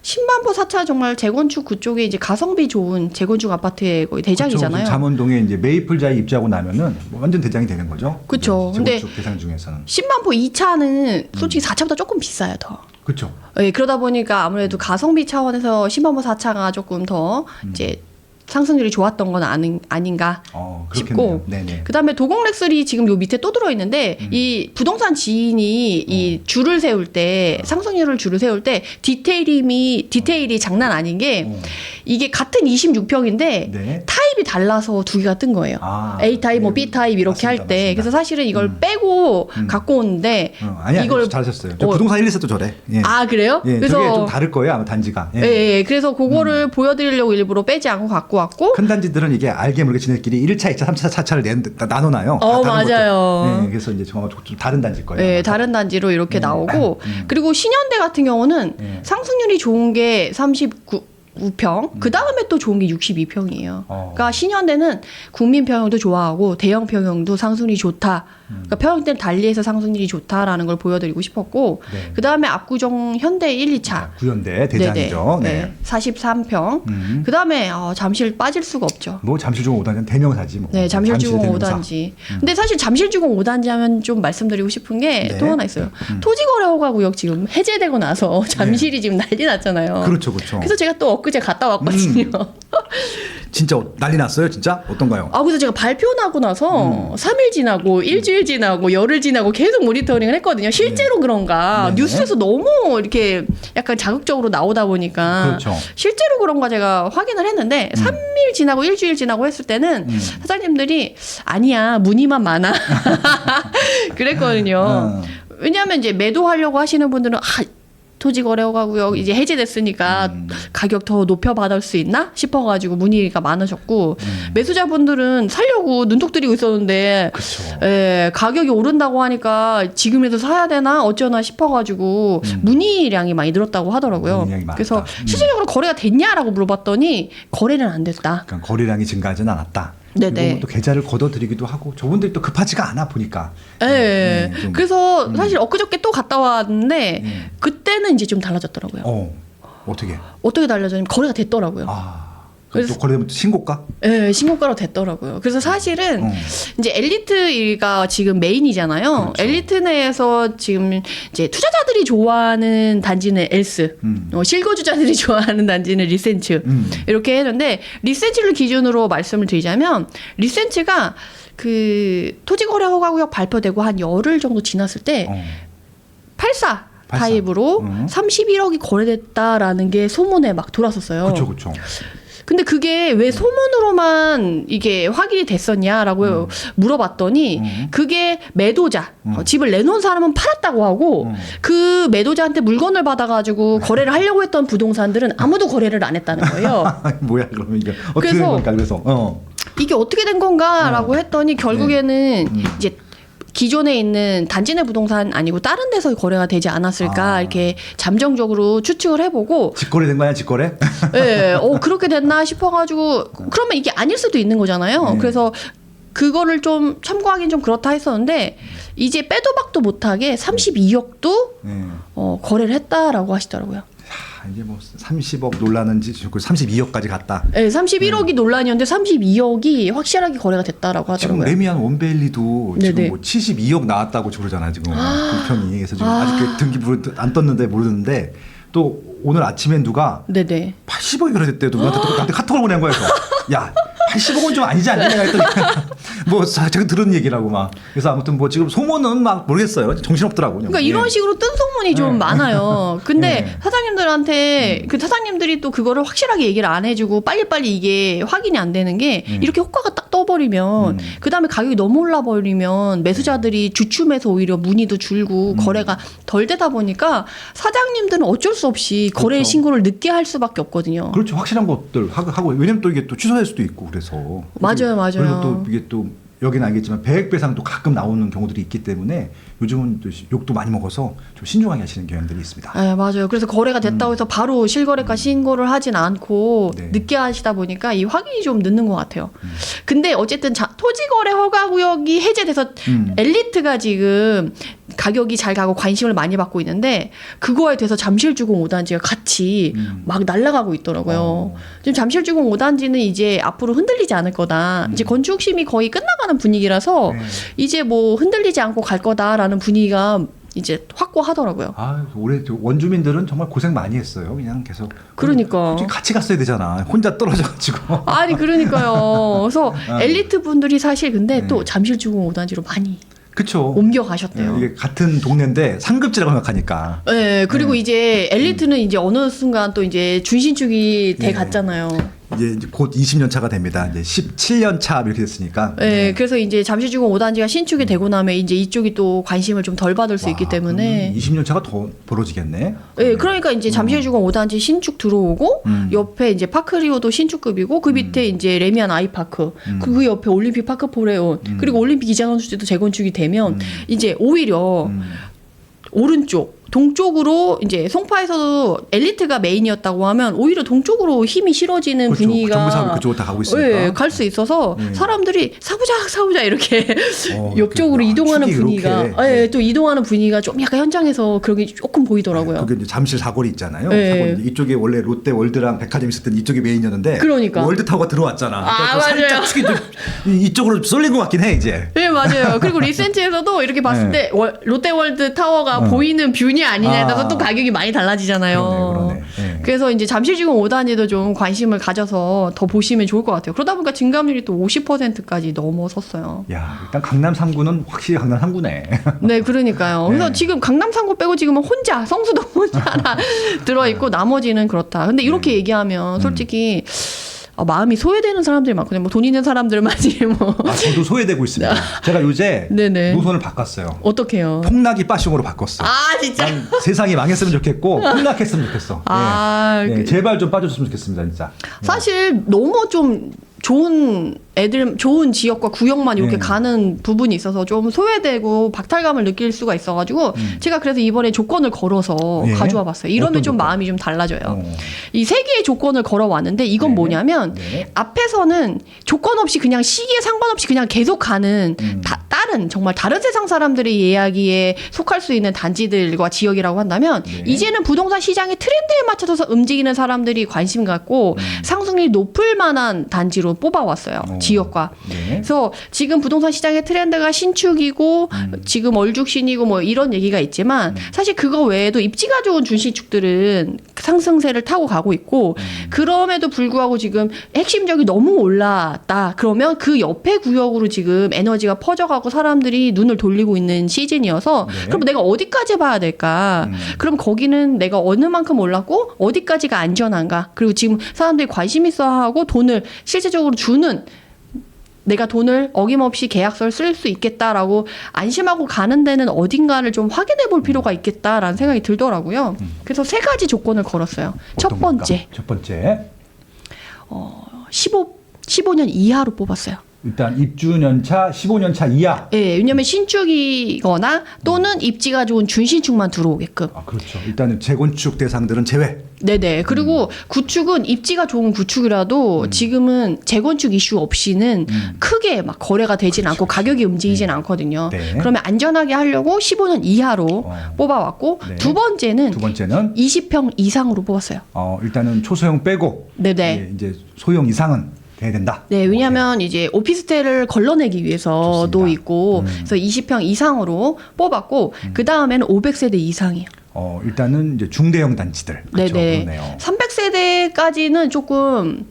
신반포 4차 정말 재건축 그쪽에 이제 가성비 좋은 재건축 아파트의 거의 대장이잖아요. 그쵸. 잠원동에 이제 메이플자에 입주하고 나면은 뭐 완전 대장이 되는 거죠. 그렇죠. 근데 재건축 대상 중에서는 신반포 2차는 솔직히 4차보다 조금 비싸요 더. 그렇죠. 예, 그러다 보니까 아무래도 가성비 차원에서 신반부 4차가 조금 더 이제 상승률이 좋았던 건 아닌가 그렇겠네요. 싶고 네네. 그다음에 도공렉슬이 지금 요 밑에 또 들어있는데 이 부동산 지인이 이 줄을 세울 때 상승률을 줄을 세울 때 디테일이 장난 아닌 게 이게 같은 26평인데 네. 타입이 달라서 두 개가 뜬 거예요. A 타입, 뭐 B 타입 이렇게 할 때 그래서 사실은 이걸 빼고 갖고 오는데 아니야, 이걸 잘하셨어요. 저 부동산 1, 2세도 저래. 예. 아 그래요? 예, 그래서 저게 좀 다를 거예요, 아마 단지가. 예. 예, 그래서 그거를 보여드리려고 일부러 빼지 않고 갖고 왔고. 큰 단지들은 이게 알게 모르게 지네끼리 1차, 2차, 3차, 4차를 나눠놔요. 맞아요. 네, 그래서 이제 좀 다른 단지일 거예요. 네, 다른 단지로 이렇게 나오고 그리고 신현대 같은 경우는 상승률이 좋은 게 39평, 그 다음에 또 좋은 게 62평이에요. 그러니까 신현대는 국민 평형도 좋아하고 대형 평형도 상승률이 좋다. 그러니까 평형대를 달리해서 상승률이 좋다라는 걸 보여드리고 싶었고 네. 그 다음에 압구정 현대 1, 2차. 구현대 대장이죠. 네네. 네. 네. 43평. 그 다음에 잠실 빠질 수가 없죠. 뭐 잠실주공 5단지는 대명사지 뭐. 네, 잠실주공 대명사. 5단지. 근데 사실 잠실주공 5단지 하면 좀 말씀드리고 싶은 게 또 네. 하나 있어요. 토지거래허가구역 지금 해제되고 나서 잠실이 지금 난리 났잖아요. 그렇죠, 그렇죠. 그래서 제가 또 엊그제 갔다 왔거든요. 진짜 난리 났어요, 진짜? 어떤가요? 그래서 제가 발표 나고 나서 3일 지나고 일주일 지나고 열흘 지나고 계속 모니터링을 했거든요. 실제로 그런가. 네네. 뉴스에서 너무 이렇게 약간 자극적으로 나오다 보니까 그렇죠. 실제로 그런가 제가 확인을 했는데 3일 지나고 일주일 지나고 했을 때는 사장님들이 아니야 문의만 많아 그랬거든요. 왜냐하면 이제 매도하려고 하시는 분들은 토지거래허가구역 이제 해제됐으니까 가격 더 높여받을 수 있나 싶어가지고 문의가 많으셨고 매수자분들은 살려고 눈독 들이고 있었는데 가격이 오른다고 하니까 지금에도 사야 되나 어쩌나 싶어가지고 문의량이 많이 늘었다고 하더라고요. 문의량이 많았다. 그래서 실질적으로 거래가 됐냐라고 물어봤더니 거래는 안 됐다. 그러니까 거래량이 증가하지는 않았다. 네네. 그리고 또 계좌를 걷어들이기도 하고 저분들이 또 급하지가 않아 보니까. 네. 좀. 그래서 사실 엊그저께 또 갔다 왔는데 그때는 이제 좀 달라졌더라고요. 어떻게? 어떻게 달라졌냐면 거래가 됐더라고요. 그래서 또 거래되면 신고가? 네, 신고가로 됐더라고요. 그래서 사실은 이제 엘리트가 지금 메인이잖아요. 그렇죠. 엘리트 내에서 지금 이제 투자자들이 좋아하는 단지는 엘스, 실거주자들이 좋아하는 단지는 리센츠 이렇게 했는데 리센츠를 기준으로 말씀을 드리자면 리센츠가 그 토지거래허가구역 발표되고 한 열흘 정도 지났을 때 84 타입으로 31억이 거래됐다라는 게 소문에 막 돌았었어요. 그렇죠, 그렇죠. 근데 그게 왜 소문으로만 이게 확인이 됐었냐라고 물어봤더니 그게 매도자 집을 내놓은 사람은 팔았다고 하고 그 매도자한테 물건을 받아가지고 거래를 하려고 했던 부동산들은 아무도 거래를 안 했다는 거예요. 뭐야 그러면 이게 어떻게 된 건가 그래서 이게 어떻게 된 건가라고 했더니 결국에는 이제 기존에 있는 단지 내 부동산 아니고 다른 데서 거래가 되지 않았을까 이렇게 잠정적으로 추측을 해보고 직거래된 거야 직거래? 네, 그렇게 됐나 싶어가지고 그러면 이게 아닐 수도 있는 거잖아요. 그래서 그거를 좀 참고하기는 좀 그렇다 했었는데 이제 빼도 박도 못하게 32억도 거래를 했다라고 하시더라고요. 이게 뭐 30억 논란인지 32억까지 갔다. 네, 31억이 논란이었는데 32억이 확실하게 거래가 됐다라고 지금 하더라고요. 레미안 원베일리도 네네. 지금 뭐 72억 나왔다고 그러잖아요 지금 그 편이. 그래서 지금 아직 그 등기 안 떴는데 모르는데 또 오늘 아침엔 누가 네네. 80억이 거래됐대도 나한테 카톡을 보낸 거예요. 야 80억은 좀 아니지 않냐 내가 했더니 뭐 제가 들은 얘기라고 막. 그래서 아무튼 뭐 지금 소문은 막 모르겠어요. 정신없더라고요. 그러니까 이런 식으로 뜬 소문이 좀 많아요. 근데 사장님들한테 그 사장님들이 또 그거를 확실하게 얘기를 안 해주고 빨리빨리 이게 확인이 안 되는 게 이렇게 호가가 딱 떠버리면 그 다음에 가격이 너무 올라버리면 매수자들이 주춤해서 오히려 문의도 줄고 거래가 덜 되다 보니까 사장님들은 어쩔 수 없이 거래 그렇죠. 신고를 늦게 할 수밖에 없거든요. 그렇죠. 확실한 것들 하고 왜냐면 또 이게 또 취소할 수도 있고 그래서. 맞아요. 그리고 또 이게 또 여기는 알겠지만 배액배상도 가끔 나오는 경우들이 있기 때문에 요즘은 또 욕도 많이 먹어서 좀 신중하게 하시는 경향들이 있습니다. 네, 맞아요. 그래서 거래가 됐다고 해서 바로 실거래가 신고를 하진 않고 네. 늦게 하시다 보니까 이 확인이 좀 늦는 것 같아요. 근데 어쨌든 토지거래 허가구역이 해제돼서 엘리트가 지금 가격이 잘 가고 관심을 많이 받고 있는데 그거에 대해서 잠실주공 5단지가 같이 막 날아가고 있더라고요. 지금 잠실주공 5단지는 이제 앞으로 흔들리지 않을 거다. 이제 건축심이 거의 끝나가는 분위기라서 이제 뭐 흔들리지 않고 갈 거다라는 분위기가 이제 확고하더라고요. 아, 올해 원주민들은 정말 고생 많이 했어요. 그냥 계속. 그러니까. 솔직히 같이 갔어야 되잖아. 혼자 떨어져가지고. 아니 그러니까요. 그래서 엘리트 분들이 사실 근데 네. 또 잠실주공 5단지로 많이 그쵸. 옮겨 가셨대요. 이게 같은 동네인데 상급지라고 생각하니까. 네, 그리고 이제 엘리트는 이제 어느 순간 또 이제 준신축이 돼 네. 갔잖아요. 이제 곧 20년 차가 됩니다. 이제 17년 차 이렇게 됐으니까. 네, 그래서 이제 잠실주공 5단지가 신축이 되고 나면 이제 이쪽이 또 관심을 좀 덜 받을 수 있기 때문에 20년 차가 더 벌어지겠네. 네, 그러니까 이제 잠실주공 5단지 신축 들어오고 옆에 이제 파크리오도 신축급이고 그 밑에 이제 레미안 아이파크 그 옆에 올림픽 파크 포레온 그리고 올림픽 이장원수지도 재건축이 되면 이제 오히려 오른쪽 동쪽으로 이제 송파에서도 엘리트가 메인이었다고 하면 오히려 동쪽으로 힘이 실어지는 그렇죠. 분위기가 정부 사업이 그쪽으로 다 가고 있으니까. 갈 수 있어서 네. 사람들이 사부작 이렇게 옆쪽으로 그, 이동하는 축이 분위기가 이렇게. 네. 또 이동하는 분위기가 좀 약간 현장에서 그런 게 조금 보이더라고요. 그게 이제 잠실 사거리 있잖아요. 네. 사거리. 이쪽에 원래 롯데 월드랑 백화점 있을 때는 이쪽이 메인이었는데 그러니까. 월드타워가 들어왔잖아. 아, 그러니까 맞아요. 살짝 축이 좀 이쪽으로 쏠린 것 같긴 해 이제. 네 맞아요. 그리고 리센트에서도 이렇게 봤을 때 롯데월드 타워가 보이는 뷰냐 아니냐에 따라서 또 가격이 많이 달라지잖아요. 그러네. 네. 그래서 이제 잠실지공 5단지도 좀 관심을 가져서 더 보시면 좋을 것 같아요. 그러다 보니까 증감률이 또 50%까지 넘어섰어요. 야, 일단 강남 3구는 확실히 강남 3구네. 네, 그러니까요. 그래서 네. 지금 강남 3구 빼고 지금은 혼자 성수동 혼자 하나 들어있고 나머지는 그렇다. 근데 이렇게 얘기하면 솔직히 마음이 소외되는 사람들이 많거든요. 뭐 돈 있는 사람들만이 뭐. 아, 저도 소외되고 있습니다. 제가 요새 네네. 노선을 바꿨어요. 어떻게요? 폭락이 빠숑으로 바꿨어. 아, 진짜. 난 세상이 망했으면 좋겠고 폭락했으면 좋겠어. 아, 네, 제발 좀 빠져줬으면 좋겠습니다, 진짜. 사실 너무 좀 좋은 좋은 지역과 구역만 이렇게 네. 가는 부분이 있어서 좀 소외되고 박탈감을 느낄 수가 있어가지고 제가 그래서 이번에 조건을 걸어서 네. 가져와 봤어요. 이러면 어떤 좀 조건? 마음이 좀 달라져요. 어. 이 세 개의 조건을 걸어왔는데 이건 네. 뭐냐면 네. 앞에서는 조건 없이 그냥 시기에 상관없이 그냥 계속 가는 다른 정말 다른 세상 사람들의 이야기에 속할 수 있는 단지들과 지역이라고 한다면 네. 이제는 부동산 시장의 트렌드에 맞춰서 움직이는 사람들이 관심 갖고 상승률이 높을 만한 단지로 뽑아왔어요. 지역과. 네. 그래서 지금 부동산 시장의 트렌드가 신축이고 지금 얼죽신이고 뭐 이런 얘기가 있지만 사실 그거 외에도 입지가 좋은 준신축들은 상승세를 타고 가고 있고 그럼에도 불구하고 지금 핵심적이 너무 올랐다. 그러면 그 옆에 구역으로 지금 에너지가 퍼져가고 사람들이 눈을 돌리고 있는 시즌이어서 네. 그럼 내가 어디까지 봐야 될까? 그럼 거기는 내가 어느 만큼 올랐고 어디까지가 안전한가? 그리고 지금 사람들이 관심 있어 하고 돈을 실제적으로 주는 내가 돈을 어김없이 계약서를 쓸 수 있겠다라고 안심하고 가는 데는 어딘가를 좀 확인해 볼 필요가 있겠다라는 생각이 들더라고요. 그래서 세 가지 조건을 걸었어요. 첫 어떤 번째, 겁니까? 첫 번째 15년 이하로 뽑았어요. 일단 입주 연차 15년 차 이하. 예, 왜냐면 신축이거나 또는 입지가 좋은 준신축만 들어오게끔. 아, 그렇죠. 일단은 재건축 대상들은 제외. 네네. 그리고 구축은 입지가 좋은 구축이라도 지금은 재건축 이슈 없이는 크게 막 거래가 되진 않고 가격이 움직이진 않거든요. 네. 그러면 안전하게 하려고 15년 이하로 뽑아왔고 네. 두 번째는 20평 이상으로 뽑았어요. 일단은 초소형 빼고 네네. 예, 이제 소형 이상은 돼야 된다. 네, 왜냐하면 이제 오피스텔을 걸러내기 위해서도 좋습니다. 있고, 그래서 20평 이상으로 뽑았고, 그 다음에는 500세대 이상이에요. 일단은 이제 중대형 단지들. 그렇죠. 네네. 그러네요. 300세대까지는 조금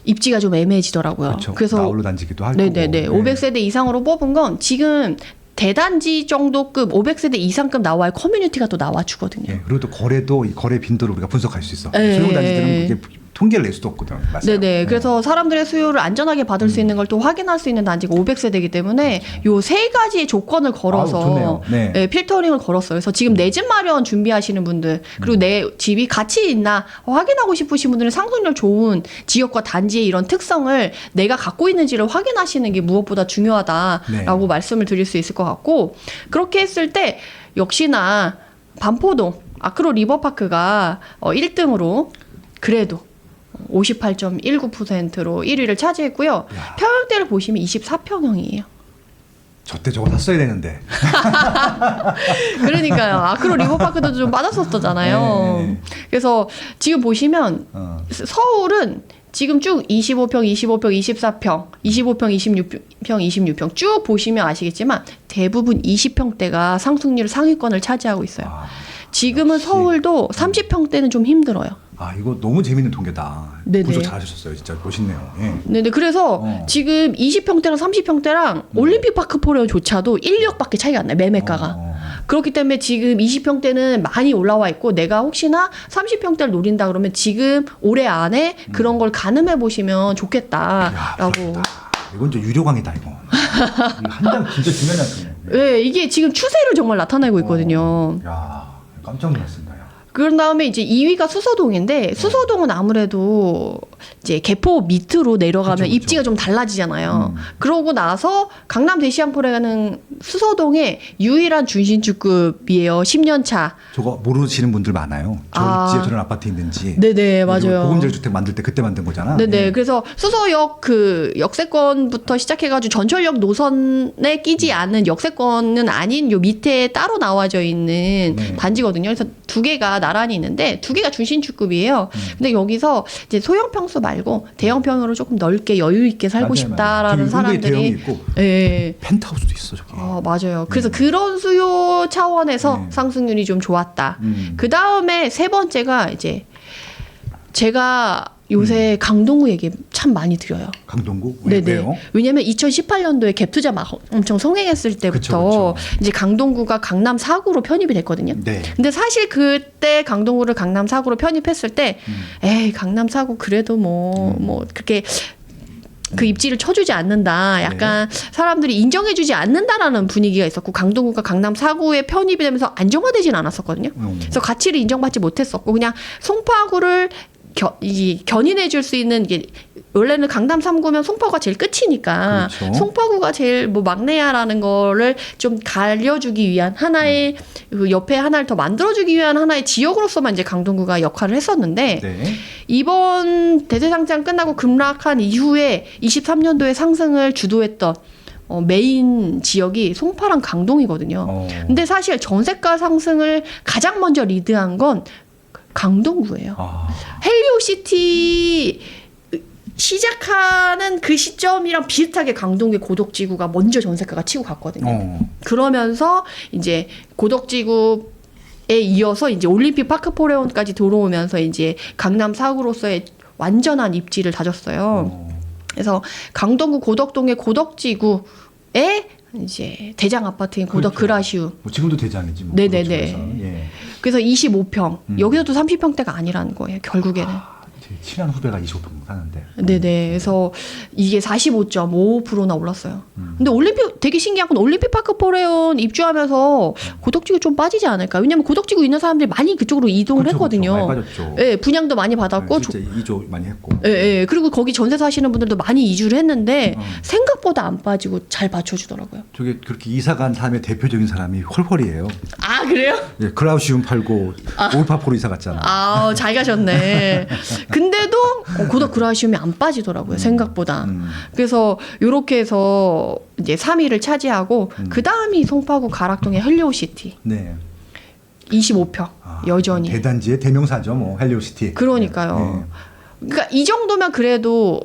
입지가 좀 애매해지더라고요. 그렇죠. 그래서 나홀로 단지기도 하고. 네네네. 500세대 이상으로 뽑은 건 지금 대단지 정도급 500세대 이상급 나와야 커뮤니티가 또 나와주거든요. 예, 그리고 또 거래도 이 거래 빈도를 우리가 분석할 수 있어. 네. 소형 단지들은 그게 통계를 낼 수도 없거든. 맞아요. 네네. 그래서 사람들의 수요를 안전하게 받을 수 있는 걸 또 확인할 수 있는 단지가 500세대이기 때문에 요 세 가지의 조건을 걸어서 좋네요. 네. 네, 필터링을 걸었어요. 그래서 지금 내 집 마련 준비하시는 분들 그리고 내 집이 가치 있나 확인하고 싶으신 분들은 상승률 좋은 지역과 단지의 이런 특성을 내가 갖고 있는지를 확인하시는 게 무엇보다 중요하다라고 네. 말씀을 드릴 수 있을 것 같고 그렇게 했을 때 역시나 반포동 아크로 리버파크가 1등으로 그래도 58.19%로 1위를 차지했고요. 야. 평형대를 보시면 24평형이에요. 저때 저거 샀어야 되는데. 그러니까요. 아크로 리버파크도 좀 빠졌었잖아요. 네. 그래서 지금 보시면 서울은 지금 쭉 25평, 25평, 24평, 25평, 26평 쭉 보시면 아시겠지만 대부분 20평대가 상승률 상위권을 차지하고 있어요. 지금은 역시. 서울도 30평대는 좀 힘들어요. 이거 너무 재밌는 통계다. 네네. 분석 잘하셨어요. 진짜 멋있네요. 예. 네네. 그래서 지금 20평대랑 30평대랑 올림픽파크 포레온조차도 1, 2억밖에 차이가 안 나요. 매매가가. 그렇기 때문에 지금 20평대는 많이 올라와 있고 내가 혹시나 30평대를 노린다 그러면 지금 올해 안에 그런 걸 가늠해 보시면 좋겠다라고. 부럽다. 이건 좀 유료강이다 이거. 한 장 진짜 중요한 통계. 네, 이게 지금 추세를 정말 나타내고 있거든요. 야, 깜짝 놀랐습니다. 야. 그런 다음에 이제 2위가 수서동인데 수서동은 아무래도 이제 개포 밑으로 내려가면 그쵸. 입지가 좀 달라지잖아요. 그러고 나서 강남 대시양포레가는 수서동의 유일한 준신축급이에요. 10년 차. 저거 모르시는 분들 많아요. 저 입지에 저런 아파트 있는지. 네네, 맞아요. 보금자리 주택 만들 때 그때 만든 거잖아. 네네. 예. 그래서 수서역 그 역세권부터 시작해가지고 전철역 노선에 끼지 않은 역세권은 아닌 요 밑에 따로 나와져 있는 네. 단지거든요. 그래서 두 개가 나란히 있는데 두 개가 준신축급이에요. 근데 여기서 이제 소형 평수 말고 대형 평으로 조금 넓게 여유 있게 살고 맞아요, 싶다라는 맞아요. 저기 대형이 사람들이 있고 예. 펜트하우스도 있어 저기. 맞아요. 그래서 그런 수요 차원에서 네. 상승률이 좀 좋았다. 그 다음에 세 번째가 이제 제가 요새 강동구 얘기 참 많이 드려요. 강동구? 네네. 왜요? 왜냐면 2018년도에 갭 투자 막 엄청 성행했을 때부터 그쵸. 이제 강동구가 강남 4구로 편입이 됐거든요. 네. 근데 사실 그때 강동구를 강남 4구로 편입했을 때 에이 강남 4구 그래도 뭐 그렇게 그 입지를 쳐주지 않는다. 약간 사람들이 인정해주지 않는다라는 분위기가 있었고 강동구가 강남 4구에 편입이 되면서 안정화되진 않았었거든요. 그래서 가치를 인정받지 못했었고 그냥 송파구를 견인해 줄 수 있는 게 원래는 강남 3구면 송파구가 제일 끝이니까 그렇죠. 송파구가 제일 뭐 막내야라는 거를 좀 가려주기 위한 하나의 그 옆에 하나를 더 만들어주기 위한 하나의 지역으로서만 이제 강동구가 역할을 했었는데 네. 이번 대세상장 끝나고 급락한 이후에 23년도에 상승을 주도했던 메인 지역이 송파랑 강동이거든요. 근데 사실 전세가 상승을 가장 먼저 리드한 건 강동구예요. 헬리오시티 시작하는 그 시점이랑 비슷하게 강동구의 고덕지구가 먼저 전세가가 치고 갔거든요. 그러면서 이제 고덕지구에 이어서 이제 올림픽 파크 포레온까지 들어오면서 이제 강남 4구로서의 완전한 입지를 다졌어요. 그래서 강동구 고덕동의 고덕지구에 이제 대장 아파트인 고덕 그라시우. 뭐 지금도 대장이지. 뭐 네네네. 예. 그래서 25평. 여기서도 30평대가 아니라는 거예요. 결국에는. 제 친한 후배가 25평 사는데. 네네. 그래서 이게 45.5%나 올랐어요. 근데 올림픽 되게 신기한 건 올림픽 파크 포레온 입주하면서 고덕지구 좀 빠지지 않을까? 왜냐면 고덕지구 있는 사람들이 많이 그쪽으로 이동을 그렇죠, 했거든요. 그렇죠. 많이 빠졌죠. 예, 분양도 많이 받았고. 진짜 이조 많이 했고. 예, 예. 그리고 거기 전세 사시는 분들도 많이 이주를 했는데 생각보다 안 빠지고 잘 받쳐주더라고요. 저게 그렇게 이사 간 다음에 대표적인 사람이 헐헐이에요. 아, 그래요? 예, 클라우시움 팔고 올파포로 이사 갔잖아. 아, 잘 가셨네. 근데도 고덕 그라시움이 안 빠지더라고요. 생각보다. 그래서 요렇게 해서 이제 3위를 차지하고 그 다음이 송파구 가락동의 헬리오시티. 네. 25평 여전히. 대단지의 대명사죠, 뭐 헬리오시티. 그러니까요. 그러니까 이 정도면 그래도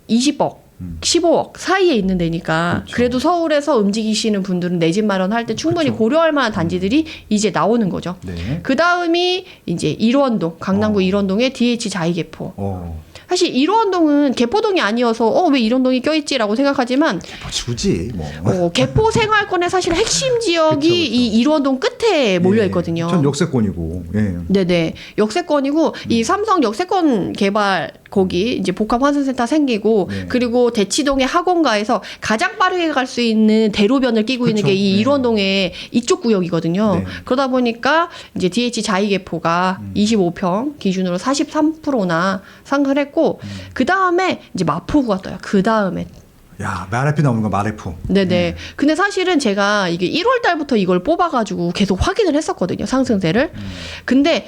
20억. 15억 사이에 있는 데니까 그렇죠. 그래도 서울에서 움직이시는 분들은 내 집 마련할 때 충분히 그렇죠. 고려할 만한 단지들이 이제 나오는 거죠. 네. 그 다음이 이제 일원동, 강남구 일원동의 DH 자이개포. 사실 일원동은 개포동이 아니어서 왜 일원동이 껴있지라고 생각하지만 개포지구지 뭐. 개포 생활권의 사실 핵심 지역이 그쵸, 그쵸. 이 일원동 끝에 몰려 있거든요. 전 역세권이고. 예. 네네. 역세권이고 이 삼성 역세권 개발 거기 이제 복합 환승센터 생기고 그리고 대치동의 학원가에서 가장 빠르게 갈 수 있는 대로변을 끼고 있는 게 이 일원동의 이쪽 구역이거든요. 네. 그러다 보니까 이제 DH 자이개포가 25평 기준으로 43%나 상승을 했고 그 다음에 이제 마포구가 떠요. 그 다음에. 야, 마레프 나오는 거 마레프. 네네. 근데 사실은 제가 이게 1월 달부터 이걸 뽑아가지고 계속 확인을 했었거든요. 상승세를. 근데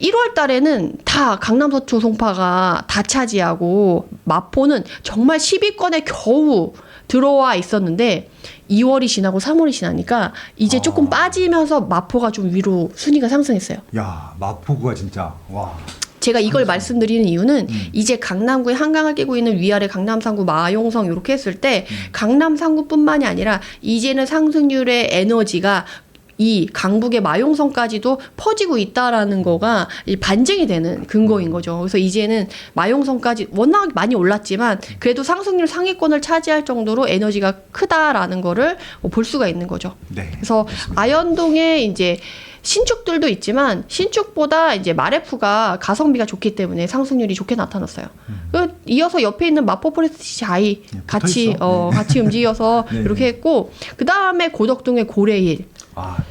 1월 달에는 다 강남 서초 송파가 다 차지하고 마포는 정말 10위권에 겨우 들어와 있었는데 2월이 지나고 3월이 지나니까 이제 조금 빠지면서 마포가 좀 위로 순위가 상승했어요. 야, 마포구가 진짜 와. 제가 이걸 말씀드리는 이유는 이제 강남구에 한강을 끼고 있는 위아래 강남 3구 마용성 이렇게 했을 때 강남 3구뿐만이 아니라 이제는 상승률의 에너지가 이 강북의 마용성까지도 퍼지고 있다라는 거가 반증이 되는 근거인 거죠. 그래서 이제는 마용성까지 워낙 많이 올랐지만 그래도 상승률 상위권을 차지할 정도로 에너지가 크다라는 거를 볼 수가 있는 거죠. 네. 그래서 그렇습니다. 아현동에 이제 신축들도 있지만 신축보다 이제 마레프가 가성비가 좋기 때문에 상승률이 좋게 나타났어요. 이어서 옆에 있는 마포포레스트 자이 같이 붙어있어. 네. 같이 움직여서 네. 이렇게 했고 그 다음에 고덕동의 고레일.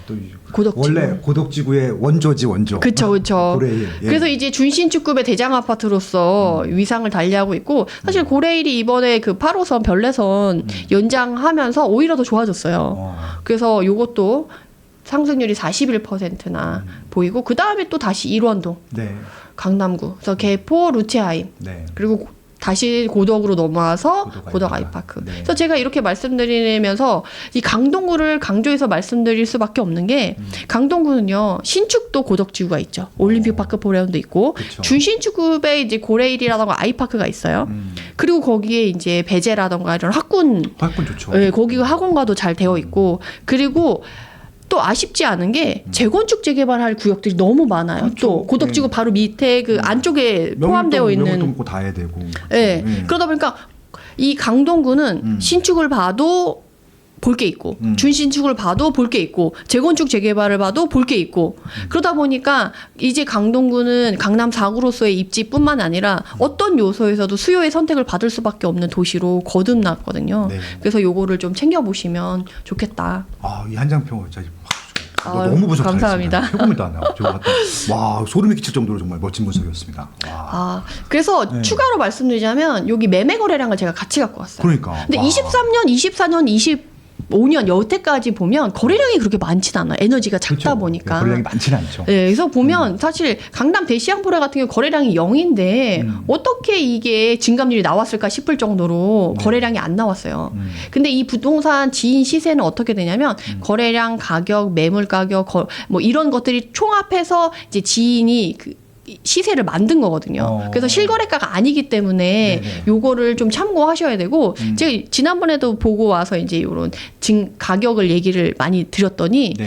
또 고덕지구. 원래 고덕지구의 원조지 원조. 그쵸. 고레일. 예. 그래서 이제 준신축급의 대장 아파트로서 위상을 달리하고 있고 사실 고레일이 이번에 그 8호선 별내선 연장하면서 오히려 더 좋아졌어요. 그래서 요것도 상승률이 41%나 보이고 그 다음에 또 다시 일원동, 네. 강남구, 그래서 개포, 루체하임 네. 그리고 다시 고덕으로 넘어와서 고덕 아이파크. 네. 그래서 제가 이렇게 말씀드리면서 이 강동구를 강조해서 말씀드릴 수밖에 없는 게 강동구는요 신축도 고덕지구가 있죠. 올림픽파크 보레온도 있고 그쵸. 준신축급에 이제 고레일이라던가 아이파크가 있어요. 그리고 거기에 이제 배제라던가 이런 학군, 좋죠. 네, 거기 학원과도 잘 되어 있고 그리고 또 아쉽지 않은 게 재건축 재개발할 구역들이 너무 많아요. 그렇죠. 또 고덕지구 네. 바로 밑에 그 안쪽에 포함되어 있는. 명동고 다 해야 되고. 네. 그러다 보니까 이 강동구는 신축을 봐도 볼 게 있고 준신축을 봐도 볼 게 있고 재건축 재개발을 봐도 볼 게 있고 그러다 보니까 이제 강동구는 강남 4구로서의 입지뿐만 아니라 어떤 요소에서도 수요의 선택을 받을 수밖에 없는 도시로 거듭났거든요. 네. 그래서 요거를 좀 챙겨보시면 좋겠다. 이 한장평 진짜 아유, 너무 분석 감사합니다. 잘했습니다. 최고입니다. 와 소름이 끼칠 정도로 정말 멋진 분석이었습니다. 와. 그래서 네. 추가로 말씀드리자면 여기 매매 거래량을 제가 같이 갖고 왔어요. 그러니까. 근데 와. 23년, 24년, 25년 여태까지 보면 거래량이 그렇게 많지는 않아요. 에너지가 작다 그렇죠. 보니까. 거래량이 많지는 않죠. 네, 그래서 보면 사실 강남 대시양포레 같은 경우 거래량이 0인데 어떻게 이게 증감률이 나왔을까 싶을 정도로 네. 거래량이 안 나왔어요. 근데 이 부동산 지인 시세는 어떻게 되냐면 거래량, 가격, 매물 가격, 뭐 이런 것들이 총합해서 이제 지인이 그 시세를 만든 거거든요. 그래서 실거래가가 아니기 때문에 네네. 요거를 좀 참고하셔야 되고 제가 지난번에도 보고 와서 이제 요런 가격을 얘기를 많이 드렸더니 네.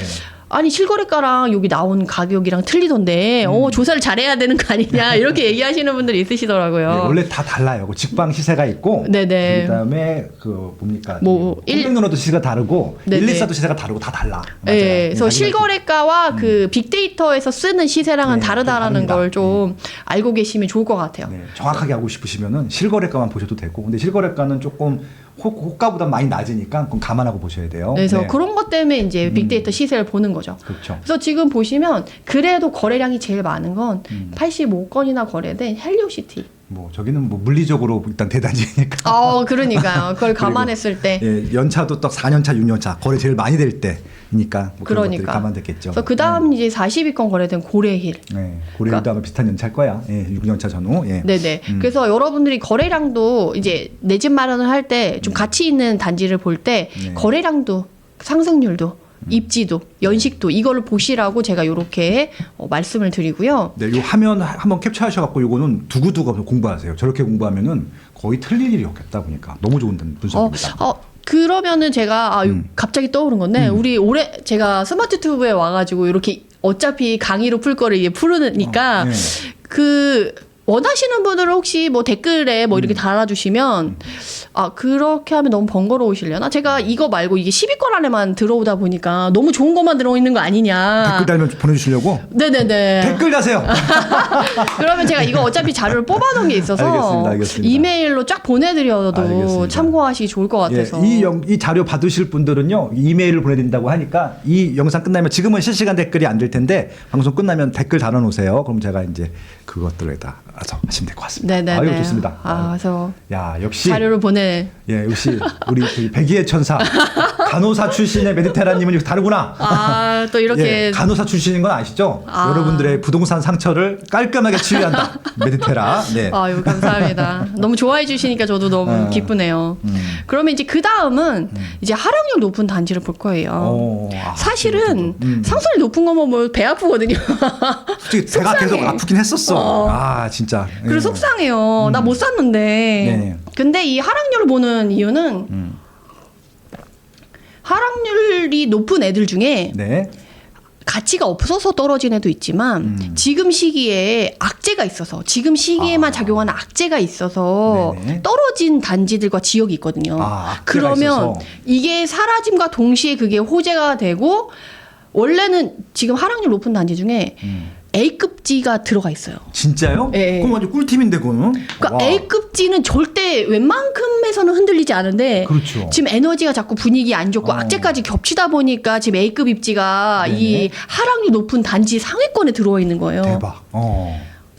아니 실거래가랑 여기 나온 가격이랑 틀리던데 조사를 잘해야 되는 거 아니냐 이렇게 얘기하시는 분들이 있으시더라고요. 네, 원래 다 달라요. 그 직방 시세가 있고, 네네. 그다음에 그 뭡니까? 뭐 홈런으로도 시세가 다르고, 네네. 114도 시세가 다르고 다 달라. 네, 그래서 자기가 실거래가와 그 빅데이터에서 쓰는 시세랑은 네, 다르다라는 다릅니다. 걸 좀 알고 계시면 좋을 것 같아요. 네, 정확하게 하고 싶으시면은 실거래가만 보셔도 되고, 근데 실거래가는 조금 호가보다 많이 낮으니까 그건 감안하고 보셔야 돼요. 그래서 네. 그런 것 때문에 이제 빅데이터 시세를 보는 거죠. 그렇죠. 그래서 지금 보시면 그래도 거래량이 제일 많은 건 85건이나 거래된 헬리오시티. 뭐 저기는 뭐 물리적으로 일단 대단지니까. 그러니까요. 그걸 감안했을 때. 예, 연차도 딱 4년차, 6년차 거래 제일 많이 될 때니까 뭐 그런 것들이 그러니까. 감안됐겠죠. 그래서 그 다음 이제 42건 거래된 고래힐. 네, 고려일도 아마 비슷한 연차일 거야. 예, 6년차 전후. 예. 네네. 그래서 여러분들이 거래량도 이제 내 집 마련을 할 때 좀 가치 있는 단지를 볼 때 네. 거래량도 상승률도 입지도 연식도 이거를 보시라고 제가 이렇게 말씀을 드리고요. 네, 요 화면 한번 캡처하셔갖고 요거는 두고두고 공부하세요. 저렇게 공부하면은 거의 틀릴 일이 없겠다 보니까 너무 좋은 분석입니다. 그러면은 제가 갑자기 떠오른 건데 우리 올해 제가 스마트 튜브에 와가지고 이렇게 어차피 강의로 풀 거를 이게 풀으니까 네. 그 원하시는 분들은 혹시 뭐 댓글에 뭐 이렇게 달아주시면 그렇게 하면 너무 번거로우시려나? 제가 이거 말고 이게 10위권 안에만 들어오다 보니까 너무 좋은 것만 들어있는 거 아니냐. 댓글 달면 보내주시려고? 네네네. 댓글 다세요. 그러면 제가 이거 어차피 자료를 뽑아놓은 게 있어서 알겠습니다. 이메일로 쫙 보내드려도 알겠습니다. 참고하시기 좋을 것 같아서. 이 자료 받으실 분들은요 이메일을 보내드린다고 하니까 이 영상 끝나면 지금은 실시간 댓글이 안 될 텐데 방송 끝나면 댓글 달아놓으세요. 그럼 제가 이제 그것들에다 알아서 하시면 될 것 같습니다. 네네네. 아유 좋습니다. 그래서 야 역시 자료를 보내. 예 역시 우리 그 백의의 천사 간호사 출신의 메디테라님은 이렇게 다르구나. 또 이렇게 예, 간호사 출신인 건 아시죠? 여러분들의 부동산 상처를 깔끔하게 치유한다. 메디테라. 네. 아유 감사합니다. 너무 좋아해 주시니까 저도 너무 기쁘네요. 그러면 이제 그 다음은 이제 하락률 높은 단지를 볼 거예요. 사실은 상승률 높은 거면 뭐 배 아프거든요. 솔직히 배가 계속 아프긴 했었어. 아 진짜. 그리고 속상해요. 나 못 샀는데. 네. 근데 이 하락률을 보는 이유는 하락률이 높은 애들 중에 네. 가치가 없어서 떨어진 애도 있지만 지금 시기에 악재가 있어서 지금 시기에만 작용하는 악재가 있어서 네네. 떨어진 단지들과 지역이 있거든요. 악재가 그러면 있어서. 이게 사라짐과 동시에 그게 호재가 되고 원래는 지금 하락률 높은 단지 중에 A급지가 들어가 있어요. 진짜요? 예. 그럼 완전 꿀팁인데 그거는. 그러니까 와. A급지는 절대 웬만큼에서는 흔들리지 않은데 그렇죠. 지금 에너지가 자꾸 분위기 안 좋고 악재까지 겹치다 보니까 지금 A급 입지가 네네. 이 하락률 높은 단지 상위권에 들어와 있는 거예요. 대박.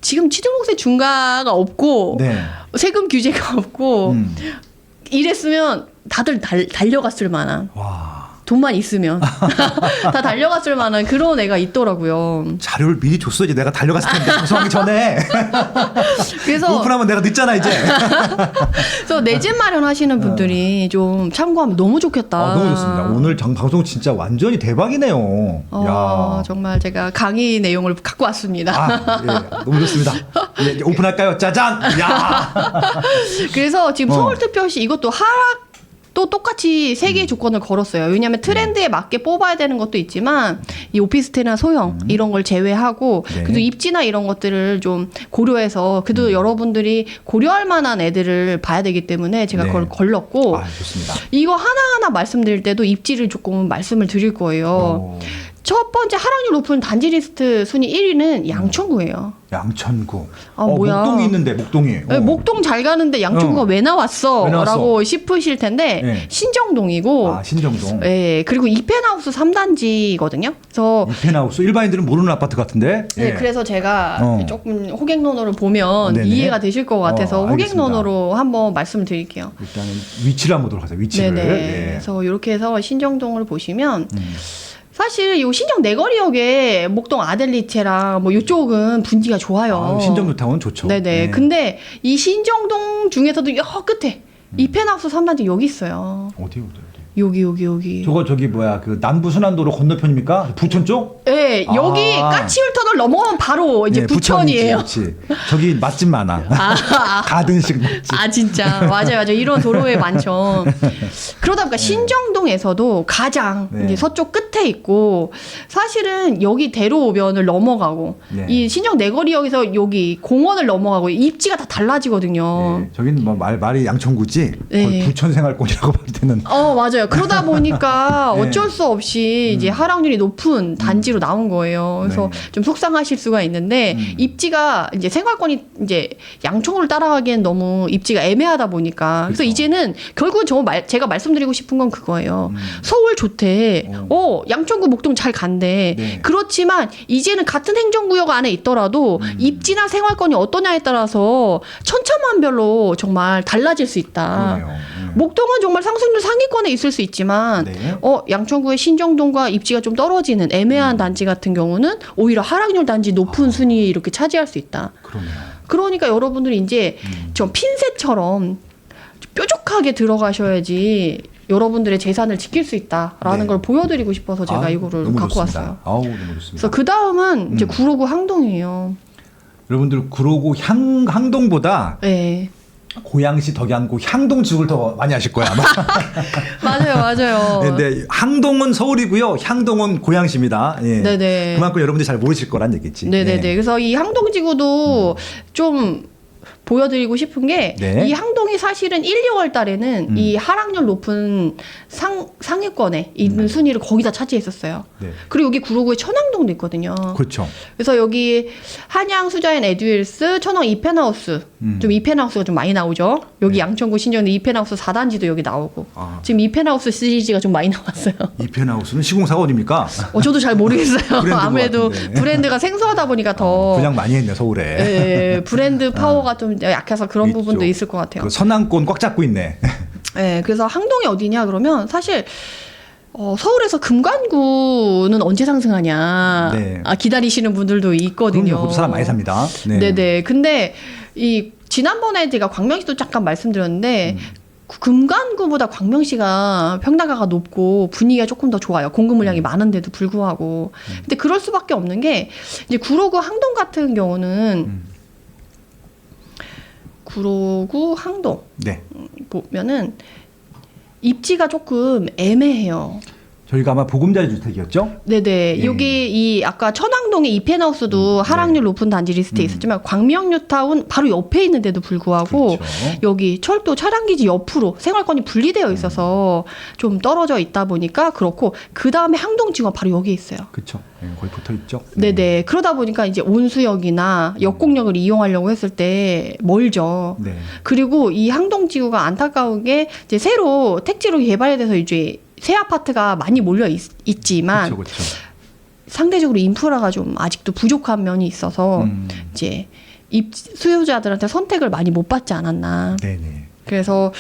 지금 취등록세 중과가 없고 네. 세금 규제가 없고 이랬으면 다들 달려갔을 만한 와. 돈만 있으면 다 달려갔을 만한 그런 애가 있더라고요. 자료를 미리 줬어야지 내가 달려갔을 텐데 방송하기 전에. 그래서 오픈하면 내가 늦잖아 이제. 그래서 내 집 마련하시는 분들이 좀 참고하면 너무 좋겠다. 너무 좋습니다. 오늘 방송 진짜 완전히 대박이네요. 야. 정말 제가 강의 내용을 갖고 왔습니다. 예, 너무 좋습니다. 예, 이제 오픈할까요? 짜잔. 야. 그래서 지금 서울특별시 이것도 하락 또 똑같이 세 개의 조건을 걸었어요. 왜냐하면 트렌드에 맞게 뽑아야 되는 것도 있지만 이 오피스텔이나 소형 이런 걸 제외하고 네. 그래도 입지나 이런 것들을 좀 고려해서 그래도 여러분들이 고려할 만한 애들을 봐야 되기 때문에 제가 네. 그걸 걸렀고 좋습니다. 이거 하나하나 말씀드릴 때도 입지를 조금 말씀을 드릴 거예요. 첫 번째 하락률 높은 단지 리스트 순위 1위는 양천구예요. 양천구. 뭐야. 목동이 있는데 목동이. 네, 목동 잘 가는데 양천구가 왜 나왔어? 왜 나왔어? 라고 싶으실 텐데 네. 신정동이고 신정동. 네, 그리고 이펜하우스 3단지거든요. 그래서 이펜하우스 일반인들은 모르는 아파트 같은데. 네, 예. 그래서 제가 조금 호객논어를 보면 네네. 이해가 되실 것 같아서 알겠습니다. 호객논어로 한번 말씀드릴게요. 일단은 위치를 한번 보도록 하세요. 위치를. 네네. 예. 그래서 이렇게 해서 신정동을 보시면 사실 이 신정 내거리역에 목동 아델리체랑 뭐 이쪽은 분위기가 좋아요. 신정교통은 좋죠. 네네. 예. 근데 이 신정동 중에서도 여 끝에 이펜하우스 3단지 여기 있어요. 어디. 여기. 저기 뭐야 그 남부 순환도로 건너편입니까? 부천 쪽? 네, 여기 까치울터널 넘어가면 바로 이제 예, 부천이에요. 부천이지, 그렇지. 저기 맛집 많아. 가든식 맛집. 진짜 맞아요. 이런 도로에 많죠. 그러다 보니까 신정동에서도 가장 네. 이제 서쪽 끝에 있고 사실은 여기 대로변을 넘어가고 네. 이 신정 내거리역에서 여기 공원을 넘어가고 입지가 다 달라지거든요. 예, 저긴 뭐 말이 양천구지. 네. 거의 부천 생활권이라고 볼 때는. 맞아요. 그러다 보니까 네. 어쩔 수 없이 이제 하락률이 높은 단지로 나온 거예요. 그래서 네. 좀 속상하실 수가 있는데 입지가 이제 생활권이 이제 양천구를 따라가기엔 너무 입지가 애매하다 보니까 그래서 그렇죠. 이제는 결국은 제가 말씀드리고 싶은 건 그거예요. 서울 좋대. 양천구 목동 잘 간대. 네. 그렇지만 이제는 같은 행정구역 안에 있더라도 입지나 생활권이 어떠냐에 따라서 천차만별로 정말 달라질 수 있다. 그러네요. 목동은 정말 상승률 상위권에 있을 수 있지만 네. 양천구의 신정동과 입지가 좀 떨어지는 애매한 단지 같은 경우는 오히려 하락률 단지 높은 순위에 이렇게 차지할 수 있다. 그러네요. 그러니까 여러분들이 이제 좀 핀셋처럼 뾰족하게 들어가셔야지 여러분들의 재산을 지킬 수 있다라는 네. 걸 보여드리고 싶어서 제가 이거를 너무 갖고 좋습니다. 왔어요. 너무 좋습니다. 그래서 그 다음은 이제 구로구 항동이에요. 여러분들 구로구 항동보다 네. 고양시 덕양구 향동 지역을 더 많이 아실 거야 아마. 맞아요. 근데 항동은 서울이고요, 향동은 고양시입니다. 예. 네네. 그만큼 여러분들이 잘 모르실 거란 얘기지. 네네네. 예. 그래서 이 항동지구도 좀 보여드리고 싶은 게 네. 이 항동이 사실은 1, 2월 달에는 이 하락률 높은 상위권에 있는 순위를 거의 다 차지했었어요. 네. 그리고 여기 구로구에 천왕동도 있거든요. 그렇죠. 그래서 여기 한양 수자연 에듀힐스, 천왕 이펜하우스, 좀 이펜하우스가 좀 많이 나오죠. 여기 네. 양천구 신정리 이펜하우스 4단지도 여기 나오고 아. 지금 이펜하우스 시리즈가 좀 많이 나왔어요. 이펜하우스는 시공사가 어딥니까? 저도 잘 모르겠어요. 브랜드 아무래도 것 같은데. 브랜드가 생소하다 보니까 더 분양 많이 했네 서울에. 예, 브랜드 파워가 좀 약해서 그런 있죠. 부분도 있을 것 같아요. 그 선남권 꽉 잡고 있네. 예, 그래서 항동이 어디냐 그러면 사실 서울에서 금관구는 언제 상승하냐 네. 기다리시는 분들도 있거든요. 그럼요. 그 사람 많이 삽니다. 네. 네네. 근데 이 지난번에 제가 광명시도 잠깐 말씀드렸는데 금관구보다 광명시가 평당가가 높고 분위기가 조금 더 좋아요. 공급 물량이 많은데도 불구하고. 근데 그럴 수밖에 없는 게 이제 구로구 항동 같은 경우는 구로구 항동 네. 보면은 입지가 조금 애매해요. 저희가 아마 보금자리 주택이었죠? 네네. 예. 여기 이 아까 천왕동의 이펜하우스도 하락률 높은 단지 리스트에 있었지만 광명뉴타운 바로 옆에 있는데도 불구하고 그렇죠. 여기 철도 차량기지 옆으로 생활권이 분리되어 있어서 좀 떨어져 있다 보니까 그렇고 그 다음에 항동지구가 바로 여기 있어요. 그렇죠. 네, 거의 붙어 있죠. 네네. 그러다 보니까 이제 온수역이나 역공역을 이용하려고 했을 때 멀죠. 네. 그리고 이 항동지구가 안타까운 게 이제 새로 택지로 개발돼서 이제 새 아파트가 많이 몰려 있지만 그렇죠. 그렇죠. 상대적으로 인프라가 좀 아직도 부족한 면이 있어서 이제 수요자들한테 선택을 많이 못 받지 않았나. 네네. 그래서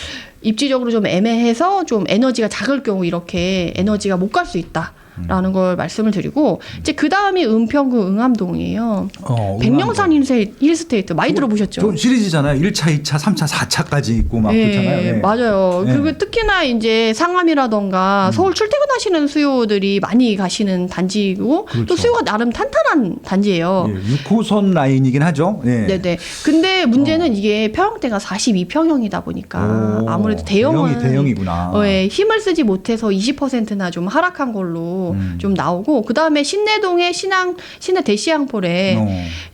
입지적으로 좀 애매해서 좀 에너지가 작을 경우 이렇게 에너지가 못 갈 수 있다라는 걸 말씀을 드리고 이제 그 다음이 은평구 응암동이에요. 백령산 힐스테이트 많이 들어보셨죠? 좀 시리즈잖아요. 1차, 2차, 3차, 4차까지 있고 막 그렇잖아요. 네. 맞아요. 네. 그리고 특히나 이제 상암이라던가 서울 출퇴근하시는 수요들이 많이 가시는 단지이고 그렇죠. 또 수요가 나름 탄탄한 단지예요. 예, 6호선 라인이긴 하죠. 예. 네네. 근데 문제는 이게 평형대가 42평형이다 보니까 오, 아무래도 대형은 대형이구나. 힘을 쓰지 못해서 20%나 좀 하락한 걸로 좀 나오고 그 다음에 신내동의 신내 대시양폴에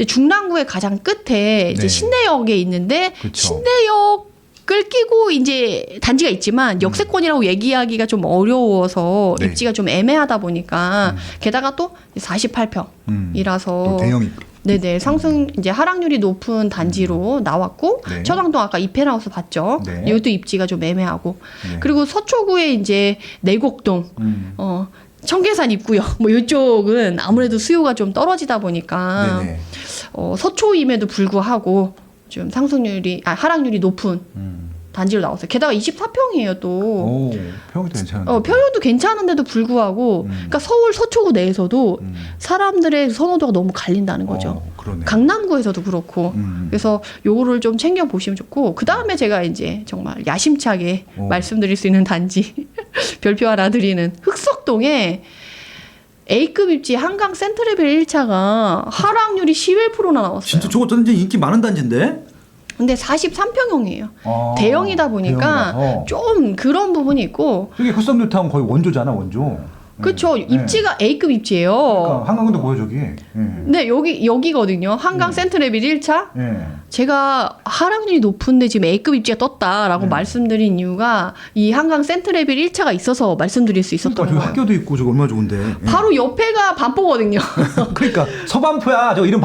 중랑구의 가장 끝에 이제 네. 신내역에 있는데 그쵸. 신내역을 끼고 이제 단지가 있지만 역세권이라고 얘기하기가 좀 어려워서 네. 입지가 좀 애매하다 보니까 게다가 또 48평이라서 또 대형이. 네네 상승 이제 하락률이 높은 단지로 나왔고 네. 천왕동 아까 이펜하우스 봤죠. 네. 이것도 입지가 좀 애매하고 네. 그리고 서초구에 이제 내곡동 청계산 입구역 뭐 이쪽은 아무래도 수요가 좀 떨어지다 보니까 네네. 서초임에도 불구하고 좀 하락률이 높은 단지로 나왔어요. 게다가 24평이에요 또. 오, 평이 괜찮은데. 평형도 괜찮은데도 불구하고 그러니까 서울 서초구 내에서도 사람들의 선호도가 너무 갈린다는 거죠. 그러네. 강남구에서도 그렇고 그래서 요거를 좀 챙겨 보시면 좋고 그 다음에 제가 이제 정말 야심차게 말씀드릴 수 있는 단지 별표 하나 드리는 흑석동에 A급 입지 한강 센트레빌 1차가 하락률이 11%나 나왔어요. 진짜 저거 완전 인기 많은 단지인데? 근데 43평형이에요. 대형이다 보니까 대형이다. 좀 그런 부분이 있고 저기 흑석뉴타운 거의 원조잖아, 원조. 그렇죠. 입지가 A급 입지예요. 그러니까 한강도 보여 저기. 네, 여기거든요. 한강 센트레빌 1차. 제가 하락률이 높은데 지금 A급 입지가 떴다라고 말씀드린 이유가 이 한강 센트레빌 1차가 있어서 말씀드릴 수 있었던 그러니까 저기 거예요. 학교도 있고 저거 얼마나 좋은데. 바로 옆에가 반포거든요. 그러니까 서반포야. 저 이름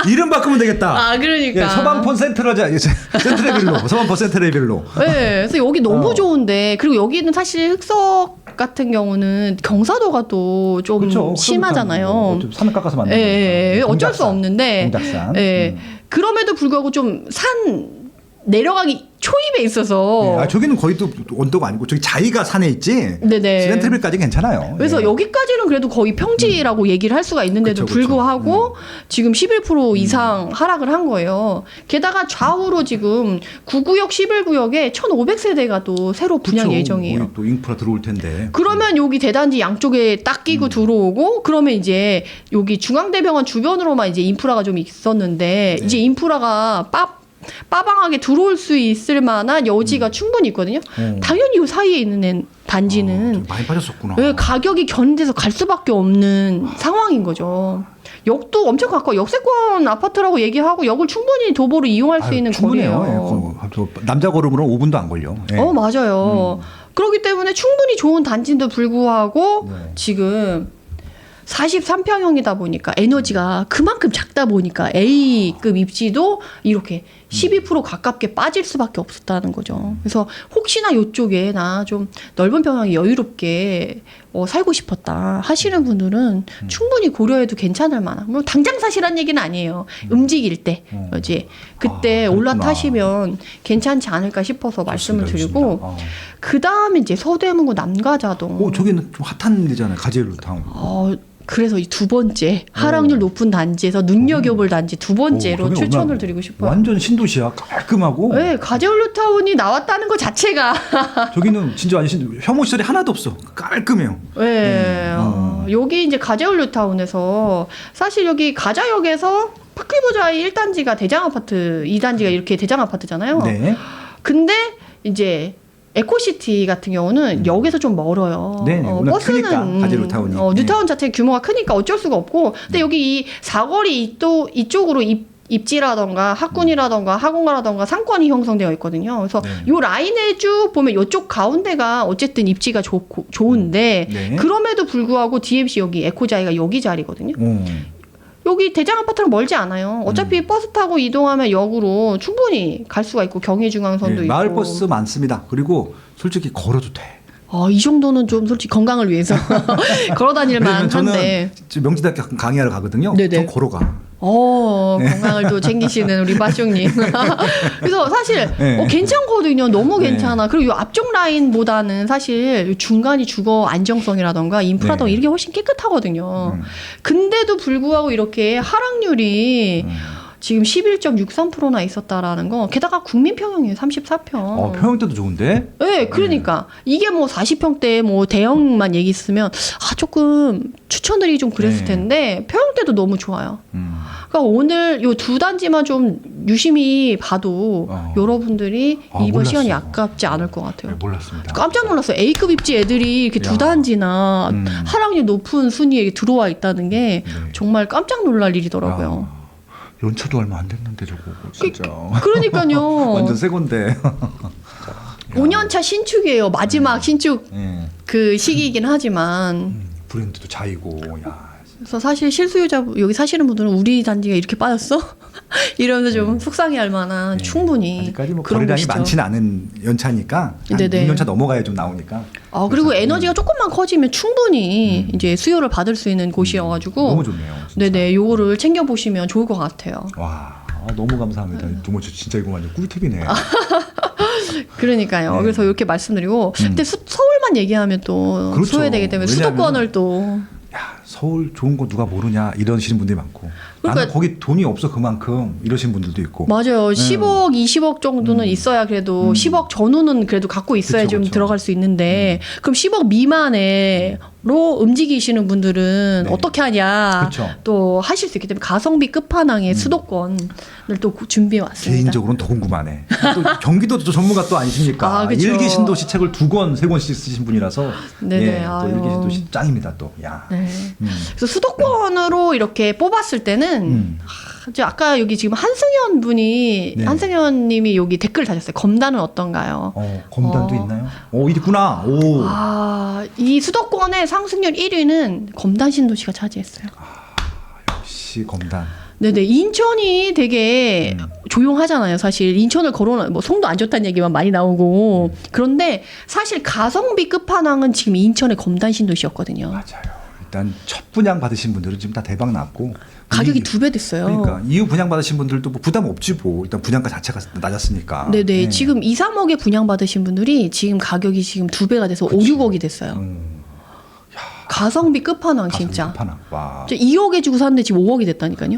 이름 바꾸면 되겠다. 아, 그러니까. 예, 서반포 센트레빌로. 서반포 센트레빌로. 네, 그래서 여기 너무 좋은데 그리고 여기는 사실 흑석 같은 경우는 경사도가 또 좀 심하잖아요. 산을 깎아서 만든 예, 어쩔 수 없는데. 동작산. 예. 그럼에도 불구하고 좀 산 내려가기 초입에 있어서. 저기는 거의 또 언덕 아니고 저기 자이가 산에 있지. 네네. 센트레빌까지 괜찮아요. 그래서 여기까지는 그래도 거의 평지라고 얘기를 할 수가 있는데도 그쵸. 불구하고 지금 11% 이상 하락을 한 거예요. 게다가 좌우로 지금 9구역, 11구역에 1,500세대가 또 새로 분양 예정이에요. 또 인프라 들어올 텐데. 그러면 여기 대단지 양쪽에 딱 끼고 들어오고 그러면 이제 여기 중앙대병원 주변으로만 이제 인프라가 좀 있었는데 이제 인프라가 빠방하게 들어올 수 있을 만한 여지가 충분히 있거든요. 당연히 이 사이에 있는 단지는 많이 빠졌었구나. 가격이 견인돼서 갈 수밖에 없는 상황인 거죠. 역도 엄청 가까워. 역세권 아파트라고 얘기하고 역을 충분히 도보로 이용할 수 있는 거리예요. 남자 걸음으로 5분도 안 걸려. 예. 맞아요. 그렇기 때문에 충분히 좋은 단지인데도 불구하고 네. 지금 43평형이다 보니까 에너지가 그만큼 작다 보니까 A급 입지도 이렇게 12% 가깝게 빠질 수밖에 없었다는 거죠. 그래서 혹시나 이쪽에 나 좀 넓은 평형이 여유롭게 살고 싶었다 하시는 분들은 충분히 고려해도 괜찮을 만한. 뭐 당장 사시란 얘기는 아니에요. 움직일 때 이제 그때 그렇구나. 올라타시면 괜찮지 않을까 싶어서 말씀을 좋습니다, 드리고 좋습니다. 그 다음에 이제 서대문구 남가자동. 저기는 좀 핫한 데잖아요. 가재일루타운. 그래서 이 두 번째 하락률 높은 단지에서 눈여겨볼 단지 두 번째로 저기 추천을 얼마나 드리고 싶어요. 완전 신도시야. 깔끔하고. 네, 가재울루타운이 나왔다는 것 자체가 저기는 진짜 완전 혐오 시설이 하나도 없어. 깔끔해요. 네, 여기 이제 가재울루타운에서 사실 여기 가자역에서 파크리보자이 1단지가 대장 아파트, 2단지가 이렇게 대장 아파트잖아요. 네. 근데 이제 에코시티 같은 경우는 역에서 좀 멀어요. 네, 워낙 크니까, 가재루타운이. 뉴타운 자체 규모가 크니까 어쩔 수가 없고, 근데 여기 이 사거리 이쪽으로 입지라던가 학군이라던가 학원가라던가 상권이 형성되어 있거든요. 그래서 요 라인에 쭉 보면 이쪽 가운데가 어쨌든 입지가 좋은데 네. 그럼에도 불구하고 DMC 여기 에코자이가 여기 자리거든요. 여기 대장 아파트랑 멀지 않아요. 어차피 버스 타고 이동하면 역으로 충분히 갈 수가 있고 경의중앙선도 있고. 마을 버스 많습니다. 그리고 솔직히 걸어도 돼. 이 정도는 좀 솔직히 건강을 위해서 걸어 다닐만 저는 한데. 명지대학교 강의하러 가거든요. 네네. 저 걸어가. 건강을 또 챙기시는 우리 빠숑님. 그래서 사실 네. 괜찮거든요. 너무 네. 괜찮아. 그리고 이 앞쪽 라인보다는 사실 중간이 주거 안정성이라던가 인프라도 네. 이렇게 훨씬 깨끗하거든요. 근데도 불구하고 이렇게 하락률이 지금 11.63%나 있었다라는 거. 게다가 국민 평형이에요. 34평. 평형대도 좋은데? 네, 그러니까 이게 뭐 40평대 뭐 대형만 얘기 있으면 조금 추천드리기 좀 그랬을 네. 텐데 평형대도 너무 좋아요. 그러니까 오늘 요 두 단지만 좀 유심히 봐도 여러분들이 이번 몰랐어요. 시간이 아깝지 않을 것 같아요. 네, 몰랐습니다. 깜짝 놀랐어요. A급 입지 애들이 이렇게 두 야. 단지나 하락률 높은 순위에 들어와 있다는 게 정말 깜짝 놀랄 일이더라고요. 연차도 얼마 안 됐는데 저거 진짜. 그러니까요. 완전 새 건데. 5년차 신축이에요. 마지막 신축 예. 그 시기이긴 하지만. 브랜드도 자이고. 야. 그래서 사실 실수요자 여기 사시는 분들은 우리 단지가 이렇게 빠졌어? 이러면서 좀 속상해할 만한 충분히 아직까지 뭐 그런 거래량이 곳이죠. 많지는 않은 연차니까 한 네네. 6년차 넘어가야 좀 나오니까. 그리고 에너지가 조금만 커지면 충분히 이제 수요를 받을 수 있는 곳이어가지고 너무 좋네요. 진짜. 네네 요거를 챙겨 보시면 좋을 것 같아요. 와, 너무 감사합니다. 두모 진짜 이거 완전 꿀팁이네. 그러니까요. 네. 그래서 이렇게 말씀드리고 근데 서울만 얘기하면 또 그렇죠. 소외되기 때문에 수도권을 또 야, 서울 좋은 거 누가 모르냐 이러시는 분들이 많고. 그러니까 나는 거기 돈이 없어 그만큼 이러시는 분들도 있고. 맞아요. 10억, 20억 정도는 있어야 그래도 10억 전후는 그래도 갖고 있어야 그쵸, 좀 그쵸. 들어갈 수 있는데 그럼 10억 미만으로 움직이시는 분들은 네. 어떻게 하냐 그쵸. 또 하실 수 있기 때문에 가성비 끝판왕의 수도권을 또 준비해 왔습니다. 개인적으로는 더 궁금하네. 또 경기도 또 전문가 또 아니십니까? 그쵸. 일기 신도시 책을 2권, 3권씩 쓰신 분이라서 네네, 또 아유. 일기 신도시 짱입니다 또. 야. 네. 그래서 수도권으로 이렇게 뽑았을 때는 이제 아까 여기 지금 한승현 분이 네. 한승현 님이 여기 댓글 다셨어요. 검단은 어떤가요? 검단도 있나요? 있구나. 오. 이 수도권의 상승률 1위는 검단 신도시가 차지했어요. 역시 검단. 네네. 인천이 되게 조용하잖아요. 사실 인천을 거론하 뭐 송도 안 좋다는 얘기만 많이 나오고 그런데 사실 가성비 끝판왕은 지금 인천의 검단 신도시였거든요. 맞아요. 일단 첫 분양 받으신 분들은 지금 다 대박 났고 가격이 2배 됐어요. 그러니까 이후 분양 받으신 분들도 뭐 부담 없지 뭐. 일단 분양가 자체가 낮았으니까. 네네. 네. 지금 2, 3억에 분양 받으신 분들이 지금 가격이 지금 2배가 돼서 5, 6억이 됐어요. 가성비 끝판왕 진짜. 끝판왕. 와. 2억에 주고 샀는데 지금 5억이 됐다니까요.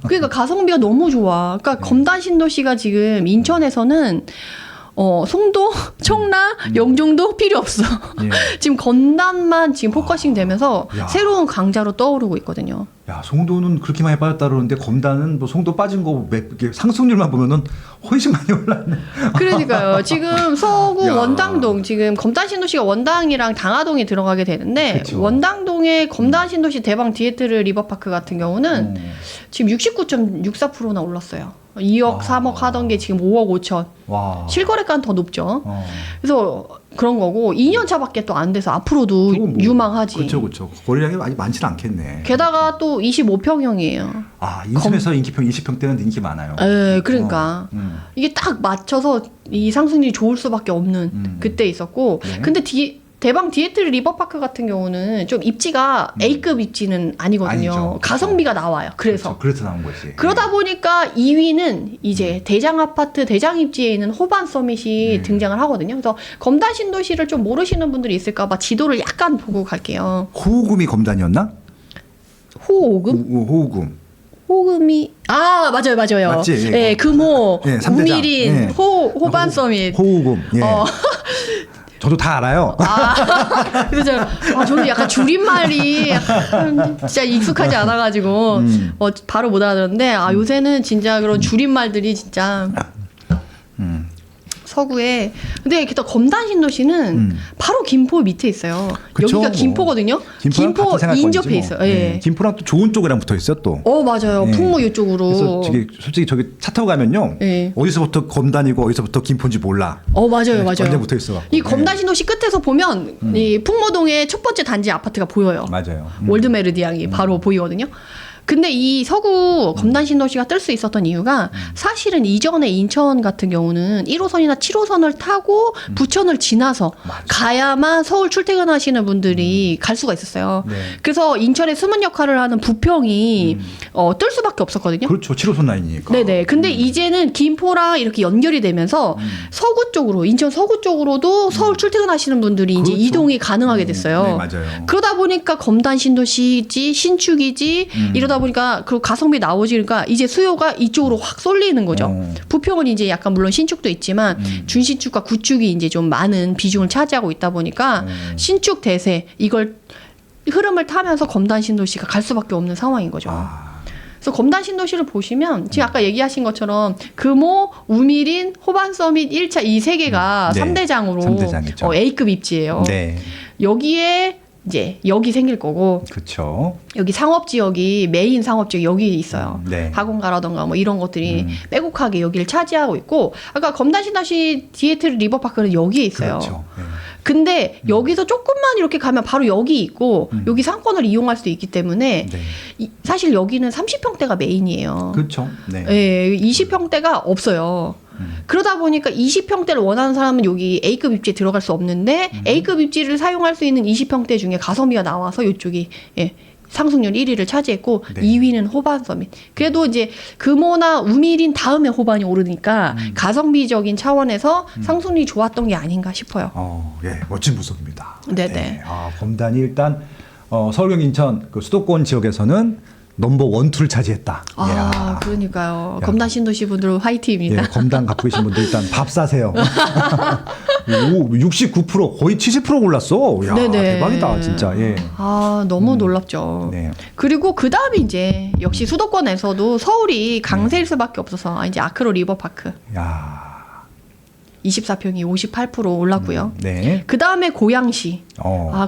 그러니까 가성비가 너무 좋아. 그러니까 검단 신도시가 지금 인천에서는 송도, 청라, 영종도 필요 없어. 예. 지금 건단만 지금 포커싱 되면서 야. 새로운 강자로 떠오르고 있거든요. 야, 송도는 그렇게 많이 빠졌다 그러는데 검단은 뭐 송도 빠진 거 이렇게 상승률만 보면은 훨씬 많이 올랐네. 그러니까요. 지금 서구 야. 원당동 지금 검단 신도시가 원당이랑 당하동이 들어가게 되는데 그쵸. 원당동의 검단 신도시 대방 디에트르 리버파크 같은 경우는 지금 69.64%나 올랐어요. 2억, 아. 3억 하던 게 지금 5억 5천. 와. 실거래가는 더 높죠. 어. 그래서 그런 거고 2년 차밖에 또 안 돼서 앞으로도 그건 뭐, 유망하지. 그렇죠. 거래량이 많지는 않겠네. 게다가 또 25평형이에요. 아, 인천에서 인기평 20평대는 인기 많아요. 에, 그러니까 이게 딱 맞춰서 이 상승률이 좋을 수밖에 없는 그때 있었고, 네. 근데 대방 디에트르 리버파크 같은 경우는 좀 입지가 A급 입지는 아니거든요. 아니죠. 가성비가 나와요. 그래서. 그래서 나온 거지. 그러다 보니까 2위는 이제 대장 아파트, 대장 입지에 있는 호반 서밋이 등장을 하거든요. 그래서 검단 신도시를 좀 모르시는 분들이 있을까봐 지도를 약간 보고 갈게요. 호우금이 검단이었나? 호오금? 호우금. 호금이 맞아요. 맞지? 예, 금호, 예, 삼대장. 우미린, 예. 호반 서밋. 호우금. 예. 저도 다 알아요. 그래서 저는 약간 줄임말이 약간 진짜 익숙하지 않아가지고 바로 못 알아들었는데 요새는 진짜 그런 줄임말들이 진짜 서구에. 근데 또 검단 신도시는 바로 김포 밑에 있어요. 그쵸, 여기가 뭐. 김포거든요. 김포랑 김포 같은 생활권이지 인접해 뭐. 있어요. 예. 김포랑 또 좋은 쪽이랑 붙어 있어 또. 맞아요. 예. 풍무 이쪽으로. 그래서 솔직히 저기 차 타고 가면요. 예. 어디서부터 검단이고 어디서부터 김포인지 몰라. 맞아요. 완전 붙어 있어. 이 검단 신도시 끝에서 보면 이 풍모동의 첫 번째 단지 아파트가 보여요. 맞아요. 월드메르디앙이 바로 보이거든요. 근데 이 서구 검단 신도시가 뜰 수 있었던 이유가 사실은 이전에 인천 같은 경우는 1호선이나 7호선을 타고 부천을 지나서 가야만 서울 출퇴근하시는 분들이 갈 수가 있었어요. 네. 그래서 인천의 숨은 역할을 하는 부평이 뜰 수밖에 없었거든요. 그렇죠. 7호선 라인이니까. 네네. 근데 이제는 김포랑 이렇게 연결이 되면서 서구 쪽으로, 인천 서구 쪽으로도 서울 출퇴근하시는 분들이 이제 그렇죠. 이동이 가능하게 됐어요. 네, 맞아요. 그러다 보니까 검단 신도시지, 신축이지, 이러다 보니까 그 가성비 나오지, 그러니까 이제 수요가 이쪽으로 확 쏠리는 거죠. 부평은 이제 약간 물론 신축도 있지만 준신축과 구축이 이제 좀 많은 비중을 차지하고 있다 보니까 신축 대세 이걸 흐름을 타면서 검단 신도시가 갈 수밖에 없는 상황인 거죠. 그래서 검단 신도시를 보시면 지금 아까 얘기하신 것처럼 금호, 우미린, 호반 서밋 1차 이 세 개가 네. 3대장으로 3대장이죠. A급 입지예요. 네. 여기에 이제 여기 생길 거고 그렇죠. 여기 상업 지역이 메인 상업 지역 여기 있어요. 네. 학원가라던가 뭐 이런 것들이 빼곡하게 여기를 차지하고 있고 아까 검단 신도시 디에트르 리버파크는 여기에 있어요. 그렇죠. 네. 근데 여기서 조금만 이렇게 가면 바로 여기 있고 여기 상권을 이용할 수 있기 때문에 네. 사실 여기는 30평대가 메인이에요. 그렇죠. 네. 예, 20평대가 없어요. 그러다 보니까 20평대를 원하는 사람은 여기 A급 입지에 들어갈 수 없는데 A급 입지를 사용할 수 있는 20평대 중에 가성비가 나와서 이쪽이 상승률 1위를 차지했고 네. 2위는 호반 서밋. 그래도 이제 금호나 우미린 다음에 호반이 오르니까 가성비적인 차원에서 상승률이 좋았던 게 아닌가 싶어요. 예, 멋진 분석입니다. 네네. 네. 검단이 일단 서울경 인천 그 수도권 지역에서는 넘버 1, 2를 차지했다. 이야. 그러니까요. 야. 검단 신도시 분들 화이팅입니다. 예, 검단 갖고 계신 분들 일단 밥 사세요. 69% 거의 70% 올랐어. 야, 네네. 대박이다, 진짜. 예. 너무 놀랍죠. 네. 그리고 그 다음에 이제 역시 수도권에서도 서울이 강세일 수밖에 없어서 이제 아크로 리버파크 야. 24평이 58% 올랐고요. 네. 그 다음에 고양시.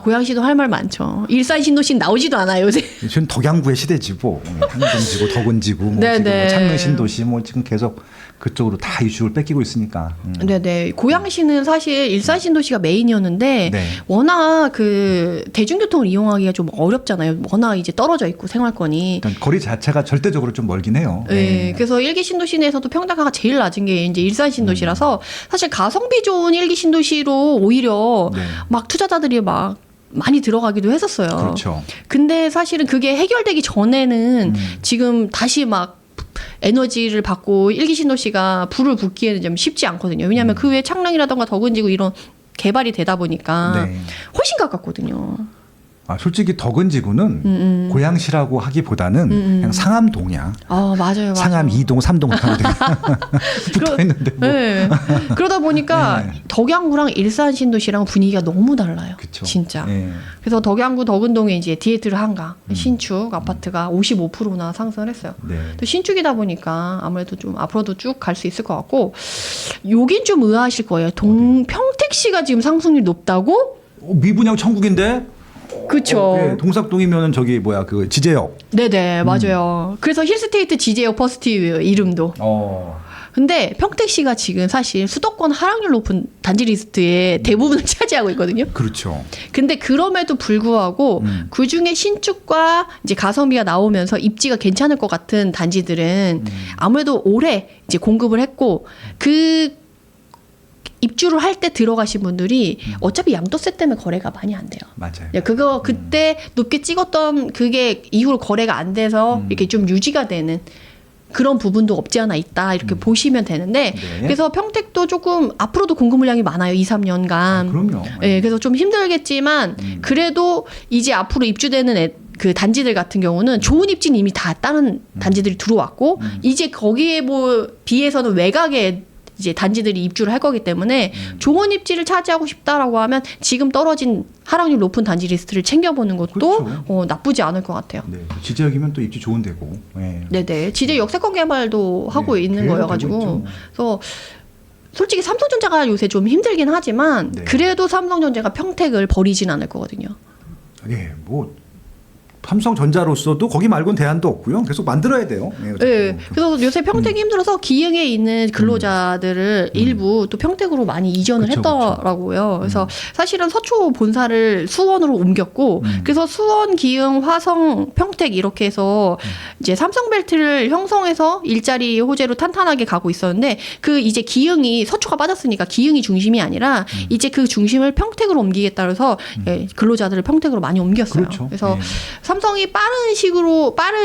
고양시도 할 말 많죠. 일산 신도시 나오지도 않아요 요새. 지금 덕양구의 시대지 뭐. 한동지구, 덕은지구, 뭐 네네. 지금 뭐 창릉 신도시 뭐 지금 계속 그쪽으로 다 이슈를 뺏기고 있으니까. 네네. 고양시는 사실 일산 신도시가 메인이었는데 네. 워낙 그 대중교통을 이용하기가 좀 어렵잖아요. 워낙 이제 떨어져 있고 생활권이. 일단 거리 자체가 절대적으로 좀 멀긴 해요. 네. 그래서 일기 신도시 내에서도 평당가가 제일 낮은 게 이제 일산 신도시라서 사실 가성비 좋은 일기 신도시로 오히려 네. 막 투자자들이 막 많이 들어가기도 했었어요. 그렇죠. 근데 사실은 그게 해결되기 전에는 지금 다시 막 에너지를 받고 일기 신도시가 불을 붙기에는 좀 쉽지 않거든요. 왜냐하면 그 외에 창릉이라던가 덕은지구 이런 개발이 되다 보니까 네. 훨씬 가깝거든요. 솔직히 덕은지구는 고양시라고 하기보다는 그냥 상암동이야. 맞아요. 상암 2동, 3동 붙어 있는데 뭐. 네. 그러다 보니까 네. 덕양구랑 일산 신도시랑 분위기가 너무 달라요. 그쵸. 진짜. 네. 그래서 덕양구 덕은동에 이제 디에트르 한강 신축 아파트가 55%나 상승을 했어요. 네. 또 신축이다 보니까 아무래도 좀 앞으로도 쭉 갈 수 있을 것 같고, 여긴 좀 의아하실 거예요. 평택시가 지금 상승률이 높다고? 미분양 천국인데? 그쵸. 예, 동삭동이면은 저기 뭐야 그 지제역. 네네 맞아요. 그래서 힐스테이트 지제역 퍼스트뷰 이름도. 근데 평택시가 지금 사실 수도권 하락률 높은 단지 리스트의 대부분을 차지하고 있거든요. 그렇죠. 근데 그럼에도 불구하고 그 중에 신축과 이제 가성비가 나오면서 입지가 괜찮을 것 같은 단지들은 아무래도 올해 이제 공급을 했고, 그 입주를 할 때 들어가신 분들이 어차피 양도세 때문에 거래가 많이 안 돼요. 맞아요. 그거 그때 높게 찍었던 그게 이후로 거래가 안 돼서 이렇게 좀 유지가 되는 그런 부분도 없지 않아 있다, 이렇게 보시면 되는데, 네. 그래서 평택도 조금 앞으로도 공급 물량이 많아요. 2-3년간. 그럼요. 예, 그래서 좀 힘들겠지만 그래도 이제 앞으로 입주되는 그 단지들 같은 경우는 좋은 입지는 이미 다 다른 단지들이 들어왔고, 이제 거기에 뭐 비해서는 외곽에 이제 단지들이 입주를 할 거기 때문에 좋은 입지를 차지하고 싶다라고 하면 지금 떨어진 하락률 높은 단지 리스트를 챙겨보는 것도 그렇죠. 나쁘지 않을 것 같아요. 네. 지제역이면 또 입지 좋은 데고. 네. 네네. 지제 역세권 개발도 하고 있는 계획은 거여가지고, 되고 있죠. 그래서 솔직히 삼성전자가 요새 좀 힘들긴 하지만 네. 그래도 삼성전자가 평택을 버리진 않을 거거든요. 예, 뭐 삼성전자로서도 거기 말고는 대안도 없고요. 계속 만들어야 돼요. 네, 네. 그래서 요새 평택이 힘들어서 기흥에 있는 근로자들을 일부 또 평택으로 많이 이전을 그쵸, 했더라고요. 그래서 사실은 서초 본사를 수원으로 옮겼고, 그래서 수원, 기흥, 화성, 평택 이렇게 해서 이제 삼성벨트를 형성해서 일자리 호재로 탄탄하게 가고 있었는데, 그 이제 기흥이 서초가 빠졌으니까 기흥이 중심이 아니라 이제 그 중심을 평택으로 옮기겠다 그래서 근로자들을 평택으로 많이 옮겼어요. 그렇죠. 그래서 네. 삼성이 빠른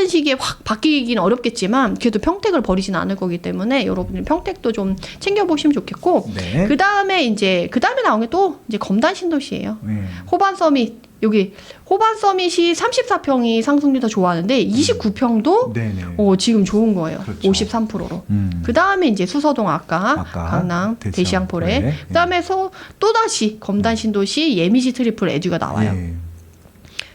시기에 확 바뀌긴 어렵겠지만 그래도 평택을 버리진 않을 거기 때문에 여러분들 평택도 좀 챙겨보시면 좋겠고, 네. 그 다음에 나온 게 또 이제 검단 신도시예요. 네. 호반 서밋, 여기 호반 서밋이 34평이 상승률 더 좋아하는데 29평도 네네. 지금 좋은 거예요. 그렇죠. 53%로. 그 다음에 이제 수서동 아까 강남 대시양포레. 그 다음에 또 다시 검단 신도시 예미지 트리플 에듀가 나와요. 예.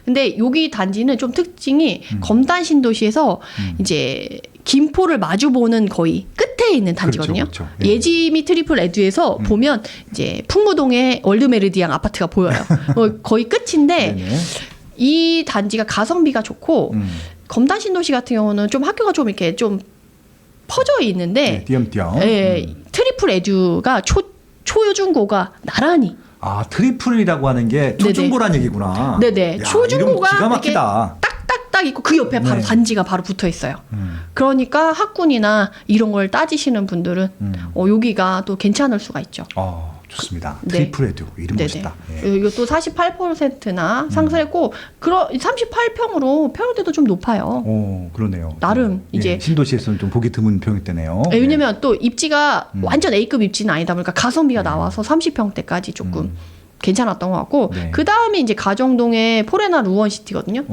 근데 여기 단지는 좀 특징이 검단 신도시에서 이제 김포를 마주보는 거의 끝에 있는 단지거든요. 그렇죠. 예. 예지미 트리플 에듀에서 보면 이제 풍무동의 월드메리디앙 아파트가 보여요. 거의 끝인데 네네. 이 단지가 가성비가 좋고 검단 신도시 같은 경우는 좀 학교가 좀 이렇게 좀 퍼져 있는데 네, 띄엄띄엄. 트리플 에듀가 초중고가 나란히 트리플이라고 하는 게 초중고란 얘기구나. 네네. 야, 초중고가 이름 기가 막히다. 딱딱딱 있고 그 옆에 바로 네. 단지가 바로 붙어 있어요. 그러니까 학군이나 이런 걸 따지시는 분들은 여기가 또 괜찮을 수가 있죠. 좋습니다. 네. 트리플 에듀 이름 멋있다. 예. 이것도 48%나 상승했고 38평으로 평형대도 좀 높아요. 그러네요. 나름 이제 신도시에서는 좀 보기 드문 평형대네요. 왜냐면 또 입지가 완전 A급 입지는 아니다 보니까 가성비가 나와서 30평대까지 조금 괜찮았던 것 같고, 네. 그 다음에 이제 가정동의 포레나 루원시티거든요.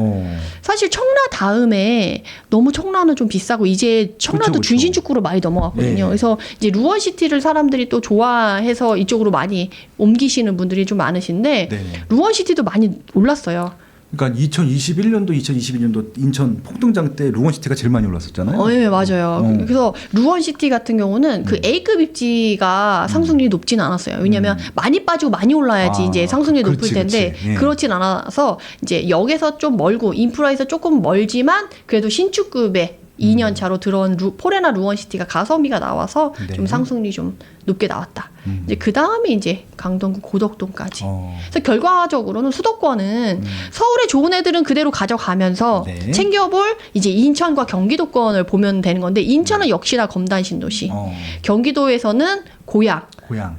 사실 청라 다음에 너무 청라는 좀 비싸고 이제 청라도 그쵸. 준신축구로 많이 넘어갔거든요. 네. 그래서 이제 루원시티를 사람들이 또 좋아해서 이쪽으로 많이 옮기시는 분들이 좀 많으신데 네네. 루원시티도 많이 올랐어요. 그러니까 2021년도, 2022년도 인천 폭등장 때 루원시티가 제일 많이 올랐었잖아요. 네, 맞아요. 그래서 루원시티 같은 경우는 그 A급 입지가 상승률이 높지는 않았어요. 왜냐하면 많이 빠지고 많이 올라야지 이제 상승률이 높을 그렇지, 텐데 그렇지. 예. 그렇진 않아서 이제 역에서 좀 멀고 인프라에서 조금 멀지만 그래도 신축급의 2년 차로 들어온 포레나 루원시티가 가성비가 나와서 네. 좀 상승률이 좀 높게 나왔다. 이제 그 다음에 이제 강동구 고덕동까지. 그래서 결과적으로는 수도권은 서울에 좋은 애들은 그대로 가져가면서 네. 챙겨볼 이제 인천과 경기도권을 보면 되는 건데, 인천은 역시나 검단 신도시, 경기도에서는 고양,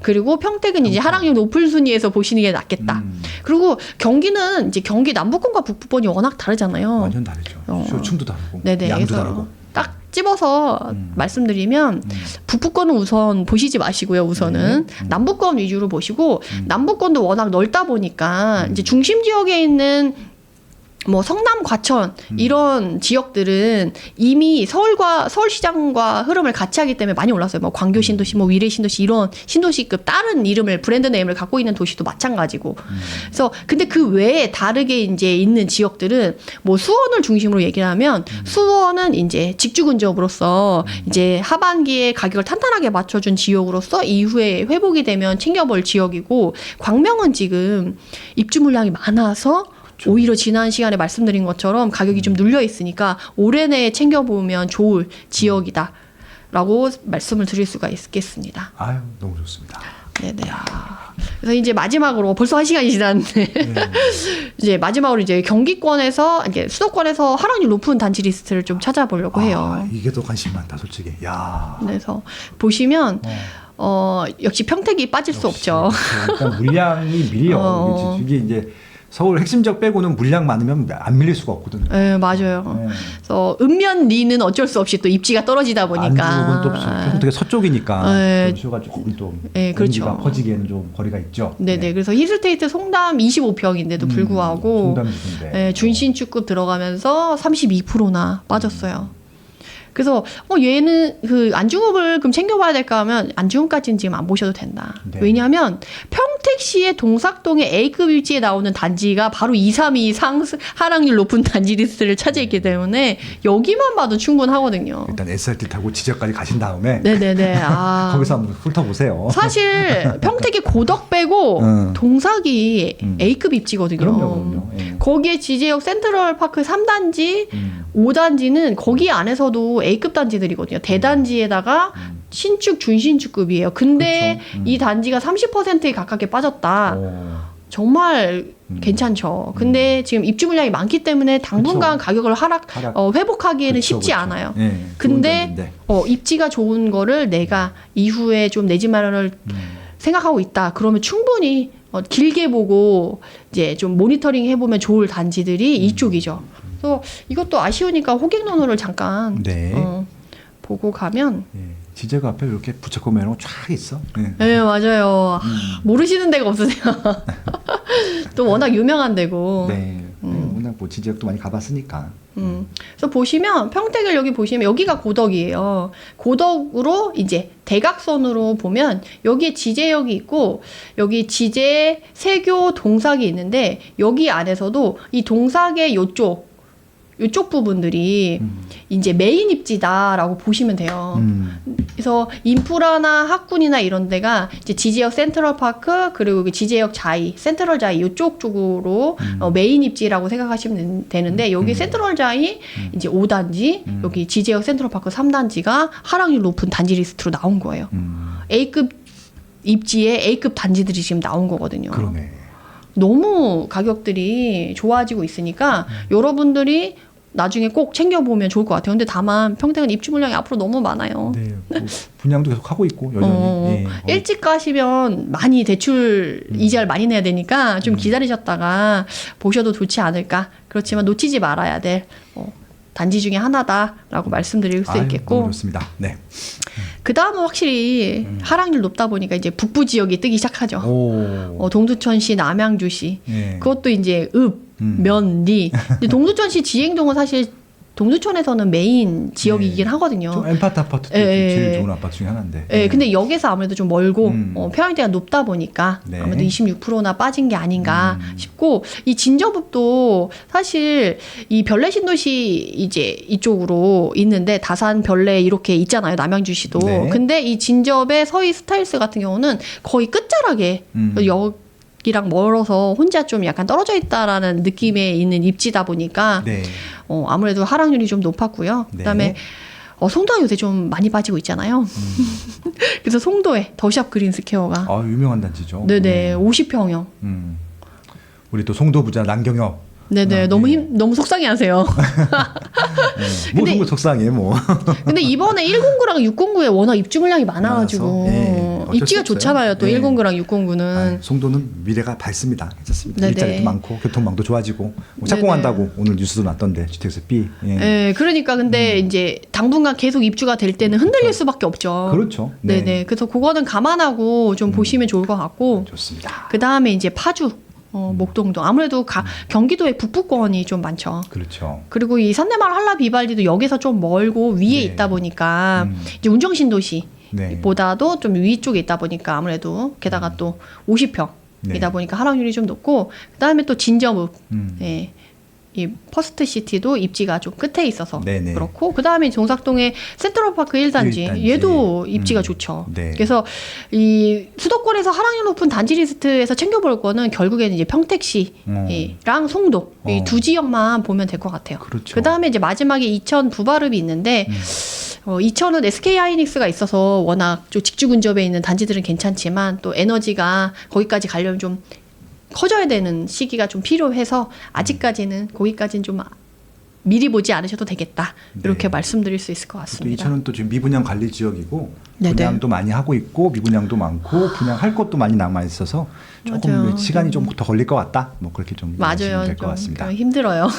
그리고 평택은 이제 하락률 높은 순위에서 보시는 게 낫겠다. 그리고 경기는 이제 경기 남부권과 북부권이 워낙 다르잖아요. 완전 다르죠. 춤도 다르고 네네. 양도 그래서 다르고. 딱 집어서 말씀드리면 북부권은 우선 보시지 마시고요. 우선은 남부권 위주로 보시고, 남부권도 워낙 넓다 보니까 이제 중심 지역에 있는 뭐 성남, 과천 이런 지역들은 이미 서울시장과 흐름을 같이 하기 때문에 많이 올랐어요. 뭐 광교 신도시, 뭐 위례 신도시 이런 신도시급 다른 이름을 브랜드 네임을 갖고 있는 도시도 마찬가지고. 그래서 근데 그 외에 다르게 이제 있는 지역들은 뭐 수원을 중심으로 얘기를 하면 수원은 이제 직주 근접으로서 이제 하반기에 가격을 탄탄하게 맞춰준 지역으로서 이후에 회복이 되면 챙겨볼 지역이고, 광명은 지금 입주 물량이 많아서 오히려 지난 시간에 말씀드린 것처럼 가격이 좀 눌려 있으니까 올해 내에 챙겨보면 좋을 지역이다라고 말씀을 드릴 수가 있겠습니다. 아유, 너무 좋습니다. 네네. 그래서 이제 마지막으로 벌써 1시간이 지났는데 이제 마지막으로 이제 경기권에서 이제 수도권에서 하락률 높은 단지 리스트를 좀 찾아보려고 해요. 이게 더 관심 많다, 솔직히. 야. 그래서 보시면 역시 평택이 빠질 수 없죠. 그렇죠. 일단 물량이 밀려. 이게 이제 서울 핵심 지역 빼고는 물량 많으면 안 밀릴 수가 없거든요. 네, 맞아요. 네. 그래서 읍면리는 어쩔 수 없이 또 입지가 떨어지다 보니까. 안쪽은 또 평택의 서쪽이니까 네. 도시가 조금 또 네, 그렇죠. 공기가 퍼지기에는 좀 거리가 있죠. 네네. 그래서 힐스테이트 송담 25평인데도 불구하고 송담지인데. 준신축급 들어가면서 32%나 빠졌어요. 그래서 얘는 그 안중업을 그럼 챙겨봐야 될까 하면 안중업까지는 지금 안 보셔도 된다. 네. 왜냐하면 평택시의 동삭동의 A급 일지에 나오는 단지가 바로 2, 3위 하락률 높은 단지 리스트를 차지했기 때문에 여기만 봐도 충분하거든요. 일단 SRT 타고 지역까지 가신 다음에 네네네. 거기서 한번 훑어보세요. 사실 평택의 고덕 빼고 동삭이 A급 입지거든요. 그럼요. 예. 거기에 지제역 센트럴파크 3단지, 5단지는 거기 안에서도 A급 단지들이거든요. 대단지에다가 신축, 준신축급이에요. 근데 그렇죠. 이 단지가 30%에 가깝게 빠졌다. 정말 괜찮죠. 근데 지금 입주 물량이 많기 때문에 당분간 가격을 회복하기에는 쉽지 않아요. 예, 근데 입지가 좋은 거를 내가 이후에 좀 내 집 마련을 생각하고 있다. 그러면 충분히 길게 보고 이제 좀 모니터링 해보면 좋을 단지들이 이쪽이죠. 그래서 이것도 아쉬우니까 호객 논어를 잠깐 보고 가면. 예. 지제구 앞에 이렇게 부채꼴 매너가 쫙 있어. 예. 네, 맞아요. 모르시는 데가 없으세요. 또 워낙 유명한 데고. 네. 워낙 뭐 지제역도 많이 가봤으니까. 그래서 보시면 평택을 여기 보시면 여기가 고덕이에요. 고덕으로 이제 대각선으로 보면 여기에 지제역이 있고 여기 지제, 세교, 동삭이 있는데 여기 안에서도 이 동삭의 요쪽 부분들이 이제 메인 입지다라고 보시면 돼요. 그래서 인프라나 학군이나 이런 데가 이제 지제역 센트럴파크 그리고 지제역 자이, 센트럴 자이 이쪽 쪽으로 메인 입지라고 생각하시면 되는데 여기 센트럴 자이 이제 5단지, 여기 지제역 센트럴파크 3단지가 하락률 높은 단지 리스트로 나온 거예요. A급 입지에 A급 단지들이 지금 나온 거거든요. 그러네. 너무 가격들이 좋아지고 있으니까 여러분들이 나중에 꼭 챙겨보면 좋을 것 같아요. 근데 다만 평택은 입주 물량이 앞으로 너무 많아요. 네, 뭐 분양도 계속 하고 있고 여전히. 일찍 가시면 많이 대출 이자를 많이 내야 되니까 좀 기다리셨다가 보셔도 좋지 않을까. 그렇지만 놓치지 말아야 될 단지 중에 하나다라고 말씀드릴 수 있겠고. 너무 좋습니다. 네. 그 다음은 확실히 하락률 높다 보니까 이제 북부 지역이 뜨기 시작하죠. 동두천시, 남양주시. 예. 그것도 이제 면리. 근데 동두천시 지행동은 사실 동두천에서는 메인 지역이긴 하거든요. 좀 엠파트 아파트도 제일 좋은 아파트 중에 하나인데. 네, 근데 역에서 아무래도 좀 멀고 평형대가 높다 보니까 네. 아무래도 26%나 빠진 게 아닌가 싶고, 이 진저읍도 사실 이 별내 신도시 이제 이쪽으로 있는데 다산 별내 이렇게 있잖아요, 남양주시도. 네. 근데 이 진저읍의 서희 스타일스 같은 경우는 거의 끝자락에 여기랑 멀어서 혼자 좀 약간 떨어져 있다라는 느낌에 있는 입지다 보니까 네. 아무래도 하락률이 좀 높았고요. 네. 그다음에 송도가 요새 좀 많이 빠지고 있잖아요. 그래서 송도에 더샵 그린스퀘어가 유명한 단지죠. 네네 50평형. 우리 또 송도 부자 남경엽. 네네 너무 속상해하세요. 뭐 정말 속상해 뭐. 근데 이번에 109랑 609에 워낙 입주 물량이 많아가지고 입지가 좋잖아요. 또 109랑 609는. 송도는 미래가 밝습니다. 괜찮습니다. 네네. 일자리도 많고 교통망도 좋아지고 착공한다고 오늘 뉴스도 났던데 GTX B. 네, 그러니까 근데 이제 당분간 계속 입주가 될 때는 흔들릴 수밖에 없죠. 그렇죠. 네네. 그래서 그거는 감안하고 좀 보시면 좋을 것 같고. 좋습니다. 그 다음에 이제 파주. 목동도 아무래도 경기도의 북부권이 좀 많죠. 그렇죠. 그리고 이 산내마을 한라 비발디도 역에서 좀 멀고 위에 네. 있다 보니까 이제 운정신도시 네. 보다도 좀 위쪽에 있다 보니까 아무래도 게다가 또 50평이다 네. 보니까 하락률이 좀 높고 그다음에 또 진저읍 네. 이 퍼스트 시티도 입지가 좀 끝에 있어서 네네. 그렇고 그다음에 종삭동의 센트럴파크 1단지 1단지. 얘도 입지가 좋죠. 네. 그래서 이 수도권에서 하락률 높은 단지 리스트에서 챙겨볼 거는 결국에는 이제 평택시랑 송도 이 두 지역만 보면 될 것 같아요. 그렇죠. 그다음에 이제 마지막에 이천 부발읍이 있는데 이천은 SK 하이닉스가 있어서 워낙 좀 직주 근접에 있는 단지들은 괜찮지만 또 에너지가 거기까지 가려면 좀 커져야 되는 시기가 좀 필요해서 아직까지는 거기까지는 좀 미리 보지 않으셔도 되겠다. 이렇게 네. 말씀드릴 수 있을 것 또 같습니다. 이천은 또 지금 미분양 관리 지역이고 네네. 분양도 많이 하고 있고 미분양도 많고 분양할 것도 많이 남아 있어서 조금 맞아요. 시간이 좀 더 걸릴 것 같다. 뭐 그렇게 좀 맞아요. 될 것 같습니다. 좀 힘들어요.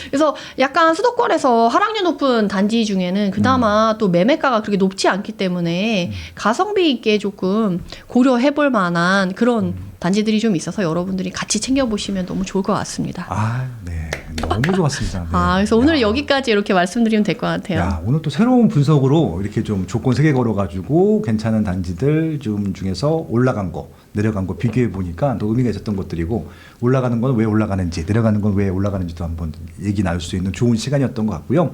그래서 약간 수도권에서 하락률 높은 단지 중에는 그나마 또 매매가가 그렇게 높지 않기 때문에 가성비 있게 조금 고려해볼 만한 그런 단지들이 좀 있어서 여러분들이 같이 챙겨보시면 너무 좋을 것 같습니다. 아, 네. 너무 좋았습니다. 네. 그래서 오늘 야. 여기까지 이렇게 말씀드리면 될 것 같아요. 야, 오늘 또 새로운 분석으로 이렇게 좀 조건 3개 걸어가지고 괜찮은 단지들 좀 중에서 올라간 거, 내려간 거 비교해 보니까 또 의미가 있었던 것들이고 올라가는 건 왜 올라가는지, 내려가는 건 왜 올라가는지도 한번 얘기 나눌 수 있는 좋은 시간이었던 것 같고요.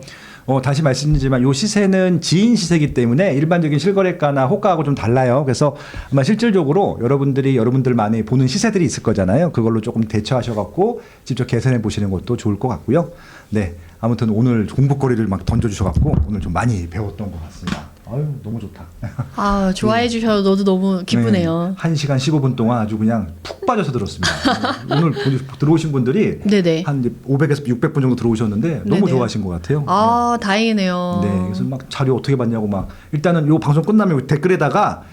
다시 말씀드리지만 이 시세는 지인 시세이기 때문에 일반적인 실거래가나 호가하고 좀 달라요. 그래서 아마 실질적으로 여러분들만이 보는 시세들이 있을 거잖아요. 그걸로 조금 대처하셔갖고 직접 계산해 보시는 것도 좋을 것 같고요. 네, 아무튼 오늘 공부거리를 막 던져주셔갖고 오늘 좀 많이 배웠던 것 같습니다. 아유, 너무 좋다. 좋아해 주셔서 너도 너무 기쁘네요. 1시간 15분 동안 아주 그냥 푹 빠져서 들었습니다. 오늘 들어오신 분들이 네네. 한 500에서 600분 정도 들어오셨는데 너무 네네. 좋아하신 것 같아요. 다행이네요. 네, 그래서 막 자료 어떻게 받냐고 막 일단은 요 방송 끝나면 댓글에다가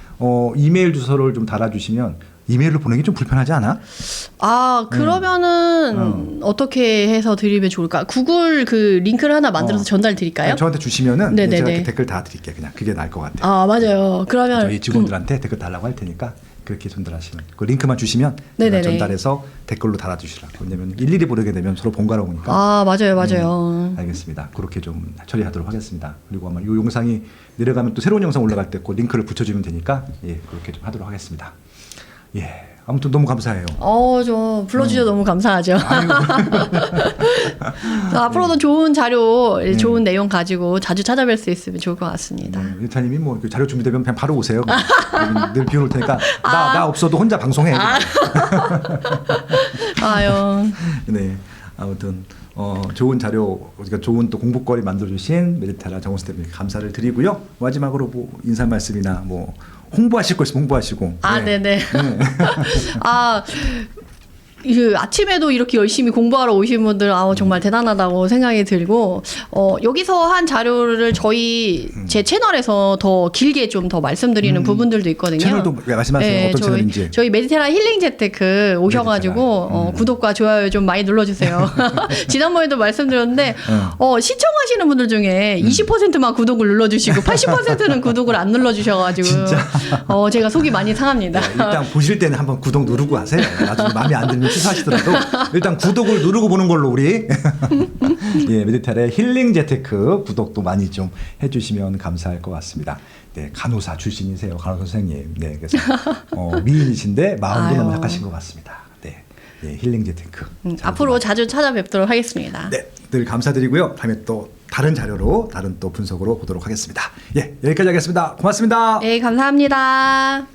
이메일 주소를 좀 달아주시면 이메일로 보내기 좀 불편하지 않아? 그러면은 어떻게 해서 드리면 좋을까? 구글 그 링크를 하나 만들어서 전달 드릴까요? 저한테 주시면은 네네네. 제가 이렇게 댓글 다 드릴게요. 그냥 그게 나을 것 같아요. 맞아요. 그러면 저희 직원들한테 댓글 달라고 할 테니까 그렇게 전달하시면 그 링크만 주시면 제가 네네네. 전달해서 댓글로 달아주시라고. 왜냐면 일일이 보내게 되면 서로 번거로우니까. 맞아요. 알겠습니다. 그렇게 좀 처리하도록 하겠습니다. 그리고 아마 이 영상이 내려가면 또 새로운 영상 올라갈 때 그 링크를 붙여주면 되니까 그렇게 좀 하도록 하겠습니다. 아무튼 너무 감사해요. 저 불러주셔서 너무 감사하죠. 아이고. 앞으로도 좋은 자료, 좋은 내용 가지고 자주 찾아뵐 수 있으면 좋을 것 같습니다. 일타님이 뭐 자료 준비되면 그냥 바로 오세요. 여기 늘 비워놓을 테니까 나 없어도 혼자 방송해. 아유. 네. 아무튼 좋은 자료, 그러니까 좋은 또 공부거리 만들어주신 메디테라 정원수 대표님 감사를 드리고요. 마지막으로 뭐 인사 말씀이나 뭐 홍보하실 거 있으면 홍보하시고. 네네. 아침에도 이렇게 열심히 공부하러 오신 분들 정말 대단하다고 생각이 들고 여기서 한 자료를 제 채널에서 더 길게 좀 더 말씀드리는 부분들도 있거든요. 채널도 말씀하세요. 어떤 채널인지. 저희 메디테라 힐링 재테크 오셔가지고 구독과 좋아요 좀 많이 눌러주세요. 지난번에도 말씀드렸는데 시청하시는 분들 중에 20%만 구독을 눌러주시고 80%는 구독을 안 눌러주셔가지고 진짜? 제가 속이 많이 상합니다. 일단 보실 때는 한번 구독 누르고 하세요. 나중에 마음에 안 들면 취소하시더라도 일단 구독을 누르고 보는 걸로 우리 메디테라의 힐링 재테크 구독도 많이 좀 해주시면 감사할 것 같습니다. 네, 간호사 출신이세요, 간호사 선생님. 네, 그래서 미인이신데 마음도 너무 착하신 것 같습니다. 네, 힐링 재테크. 앞으로 자주 찾아뵙도록 하겠습니다. 네, 늘 감사드리고요. 다음에 또 다른 자료로 다른 또 분석으로 보도록 하겠습니다. 여기까지 하겠습니다. 고맙습니다. 네, 감사합니다.